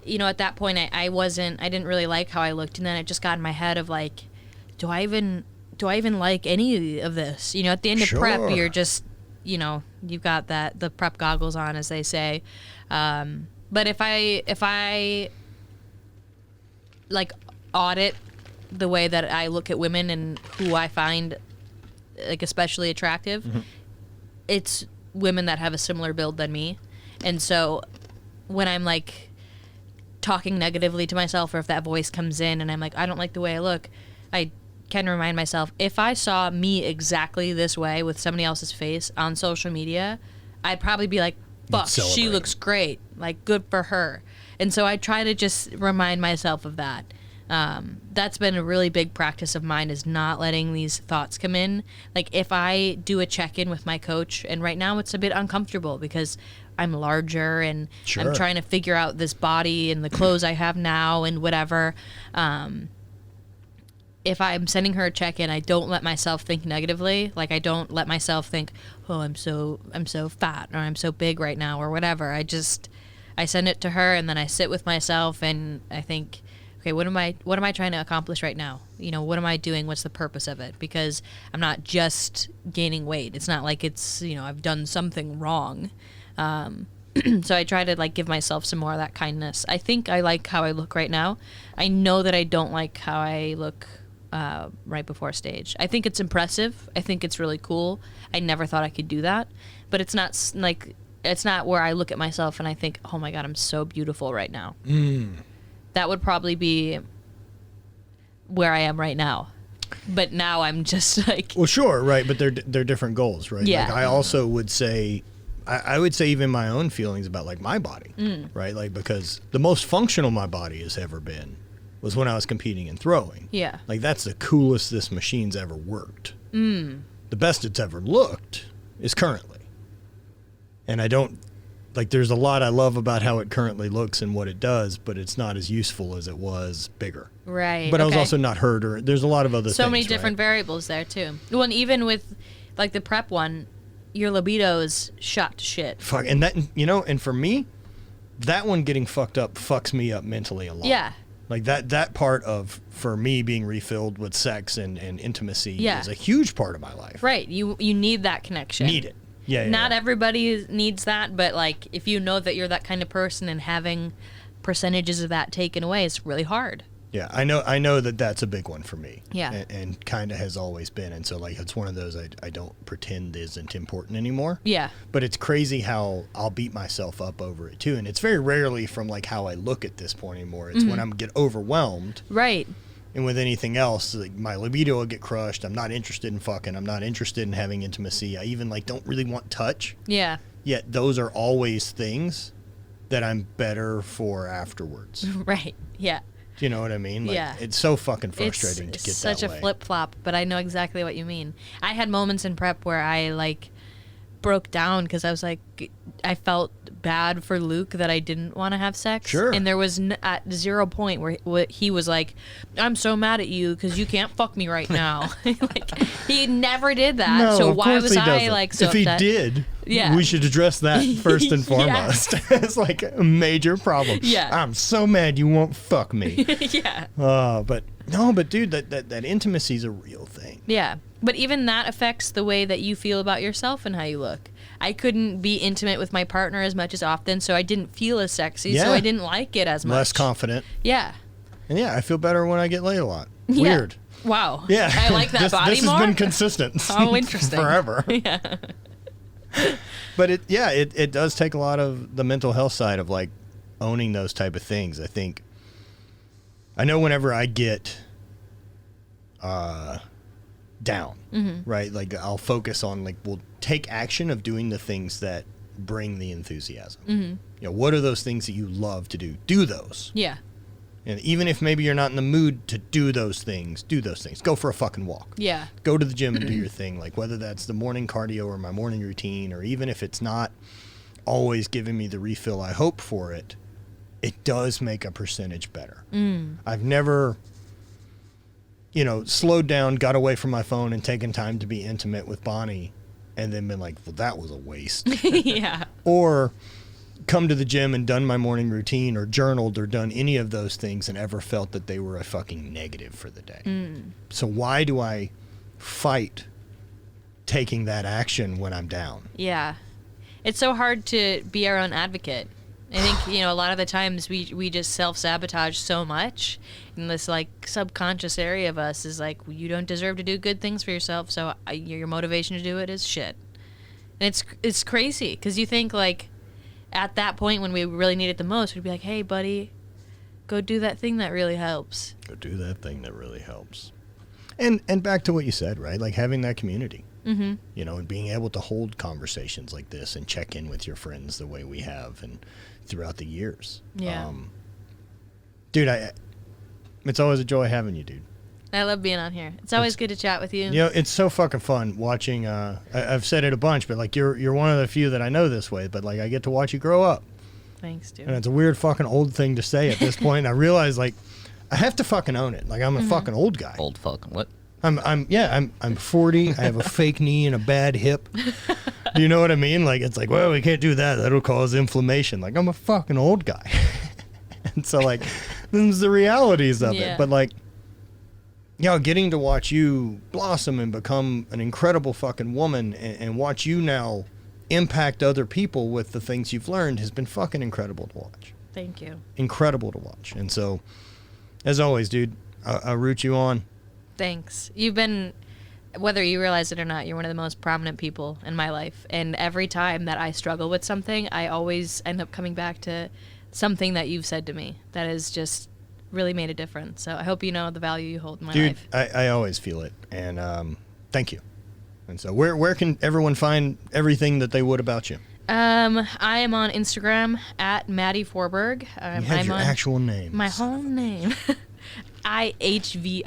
at that point I didn't really like how I looked, and then it just got in my head of like, do I even like any of this? At the end of prep, Sure. you're just, you've got the prep goggles on, as they say. But if I like audit the way that I look at women and who I find like especially attractive, it's women that have a similar build than me. And so when I'm like talking negatively to myself, or if that voice comes in and I'm like, I don't like the way I look, I can remind myself, if I saw me exactly this way with somebody else's face on social media, I'd probably be like, fuck, she celebrate. looks great, like good for her. And so I try to just remind myself of that. That's been a really big practice of mine, is not letting these thoughts come in. Like if I do a check-in with my coach, and right now it's a bit uncomfortable because I'm larger and Sure. I'm trying to figure out this body and the clothes I have now and whatever. If I'm sending her a check-in, I don't let myself think negatively. Like I don't let myself think, oh, I'm so fat, or I'm so big right now, or whatever. I send it to her, and then I sit with myself and I think, okay, what am I trying to accomplish right now? What am I doing? What's the purpose of it? Because I'm not just gaining weight. It's not like it's, I've done something wrong. So I try to like give myself some more of that kindness. I think I like how I look right now. I know that I don't like how I look right before stage. I think it's impressive. I think it's really cool. I never thought I could do that, but it's not where I look at myself and I think, oh my God, I'm so beautiful right now. That would probably be where I am right now. But now I'm just like... Well, sure, right, but they're different goals, right? Yeah. Like I also would say, I would say even my own feelings about like my body, right? Like because the most functional my body has ever been was when I was competing in throwing. Yeah. Like that's the coolest this machine's ever worked. The best it's ever looked is currently. And I don't, like there's a lot I love about how it currently looks and what it does, but it's not as useful as it was bigger. Right. But I was okay. also not hurt, or there's a lot of other things. So many different right? variables there too. Well, and even with like the prep one, your libido is shot to shit. Fuck, and that, and for me, that one getting fucked up fucks me up mentally a lot. Yeah. Like that part of, for me, being refilled with sex and intimacy Yeah. is a huge part of my life. Right. You need that connection. Need it. Yeah. Not yeah. everybody needs that, but like if you know that you're that kind of person and having percentages of that taken away, it's really hard. Yeah, I know that that's a big one for me. Yeah. And kind of has always been. And so, like, it's one of those I don't pretend isn't important anymore. Yeah. But it's crazy how I'll beat myself up over it, too. And it's very rarely from, like, how I look at this point anymore. It's when I get overwhelmed. Right. And with anything else, like, my libido will get crushed. I'm not interested in fucking. I'm not interested in having intimacy. I even, like, don't really want touch. Yeah. Yet those are always things that I'm better for afterwards. Right. Yeah. Do you know what I mean? Like, Yeah. It's so fucking frustrating It's to get such that a way. flip-flop, but I know exactly what you mean. I had moments in prep where I like broke down because I was like, I felt bad for Luke that I didn't want to have sex. Sure. And there was at 0 point where he was like, I'm so mad at you because you can't fuck me right now. Like he never did that. No, So of why course was he I doesn't. like so if upset? he did, Yeah. we should address that first and Yeah. foremost. It's like a major problem. Yeah. I'm so mad you won't fuck me. Yeah. But dude, that intimacy is a real thing. Yeah. But even that affects the way that you feel about yourself and how you look. I couldn't be intimate with my partner as much as often, so I didn't feel as sexy, so I didn't like it as much. Less confident. Yeah. And yeah, I feel better when I get laid a lot. Yeah. Weird. Wow. Yeah. I like that body this more. This has been consistent. Oh, interesting. Forever. Yeah. But it does take a lot of the mental health side of like owning those type of things. I know whenever I get down, right? Like I'll focus on like, we'll take action of doing the things that bring the enthusiasm. You know, what are those things that you love to do? Do those. Yeah. And even if maybe you're not in the mood to do those things, do those things. Go for a fucking walk. Yeah. Go to the gym and do your thing. Like whether that's the morning cardio or my morning routine, or even if it's not always giving me the refill I hope for it, it does make a percentage better. I've never, slowed down, got away from my phone and taken time to be intimate with Bonnie and then been like, well, that was a waste. Yeah. Or come to the gym and done my morning routine or journaled or done any of those things and ever felt that they were a fucking negative for the day. So why do I fight taking that action when I'm down? Yeah. It's so hard to be our own advocate. I think, a lot of the times we just self-sabotage so much, and this, like, subconscious area of us is like, well, you don't deserve to do good things for yourself, so your motivation to do it is shit. And it's crazy, because you think, like, at that point when we really need it the most, we'd be like, hey, buddy, go do that thing that really helps. Go do that thing that really helps. And back to what you said, right? Like having that community. And being able to hold conversations like this and check in with your friends the way we have and throughout the years. Yeah. Dude, it's always a joy having you, dude. I love being on here. It's always good to chat with you. It's so fucking fun watching. I've said it a bunch, but like you're one of the few that I know this way. But like I get to watch you grow up. Thanks, dude. And it's a weird fucking old thing to say at this point. And I realize like I have to fucking own it. Like I'm a fucking old guy. Old fucking what? Mm-hmm. I'm 40. I have a fake knee and a bad hip. Do you know what I mean? Like it's like, well, we can't do that. That'll cause inflammation. Like I'm a fucking old guy. And so like there's the realities of it. But like, getting to watch you blossom and become an incredible fucking woman and watch you now impact other people with the things you've learned has been fucking incredible to watch. Thank you. Incredible to watch. And so, as always, dude, I'll root you on. Thanks. You've been, whether you realize it or not, you're one of the most prominent people in my life. And every time that I struggle with something, I always end up coming back to something that you've said to me that has just really made a difference. So I hope you know the value you hold in my life. Dude, I always feel it. And thank you. And so where can everyone find everything that they would about you? I am on Instagram at Maddy Forberg. You have your actual name. My whole name. IHVIII.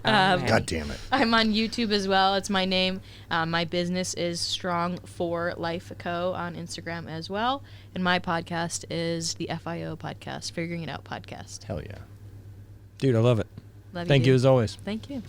God damn it. I'm on YouTube as well. It's my name. My business is Strong for Life Co. on Instagram as well. And my podcast is the FIO podcast, Figuring It Out podcast. Hell yeah. Dude, I love it. Love Thank you dude. as always. Thank you.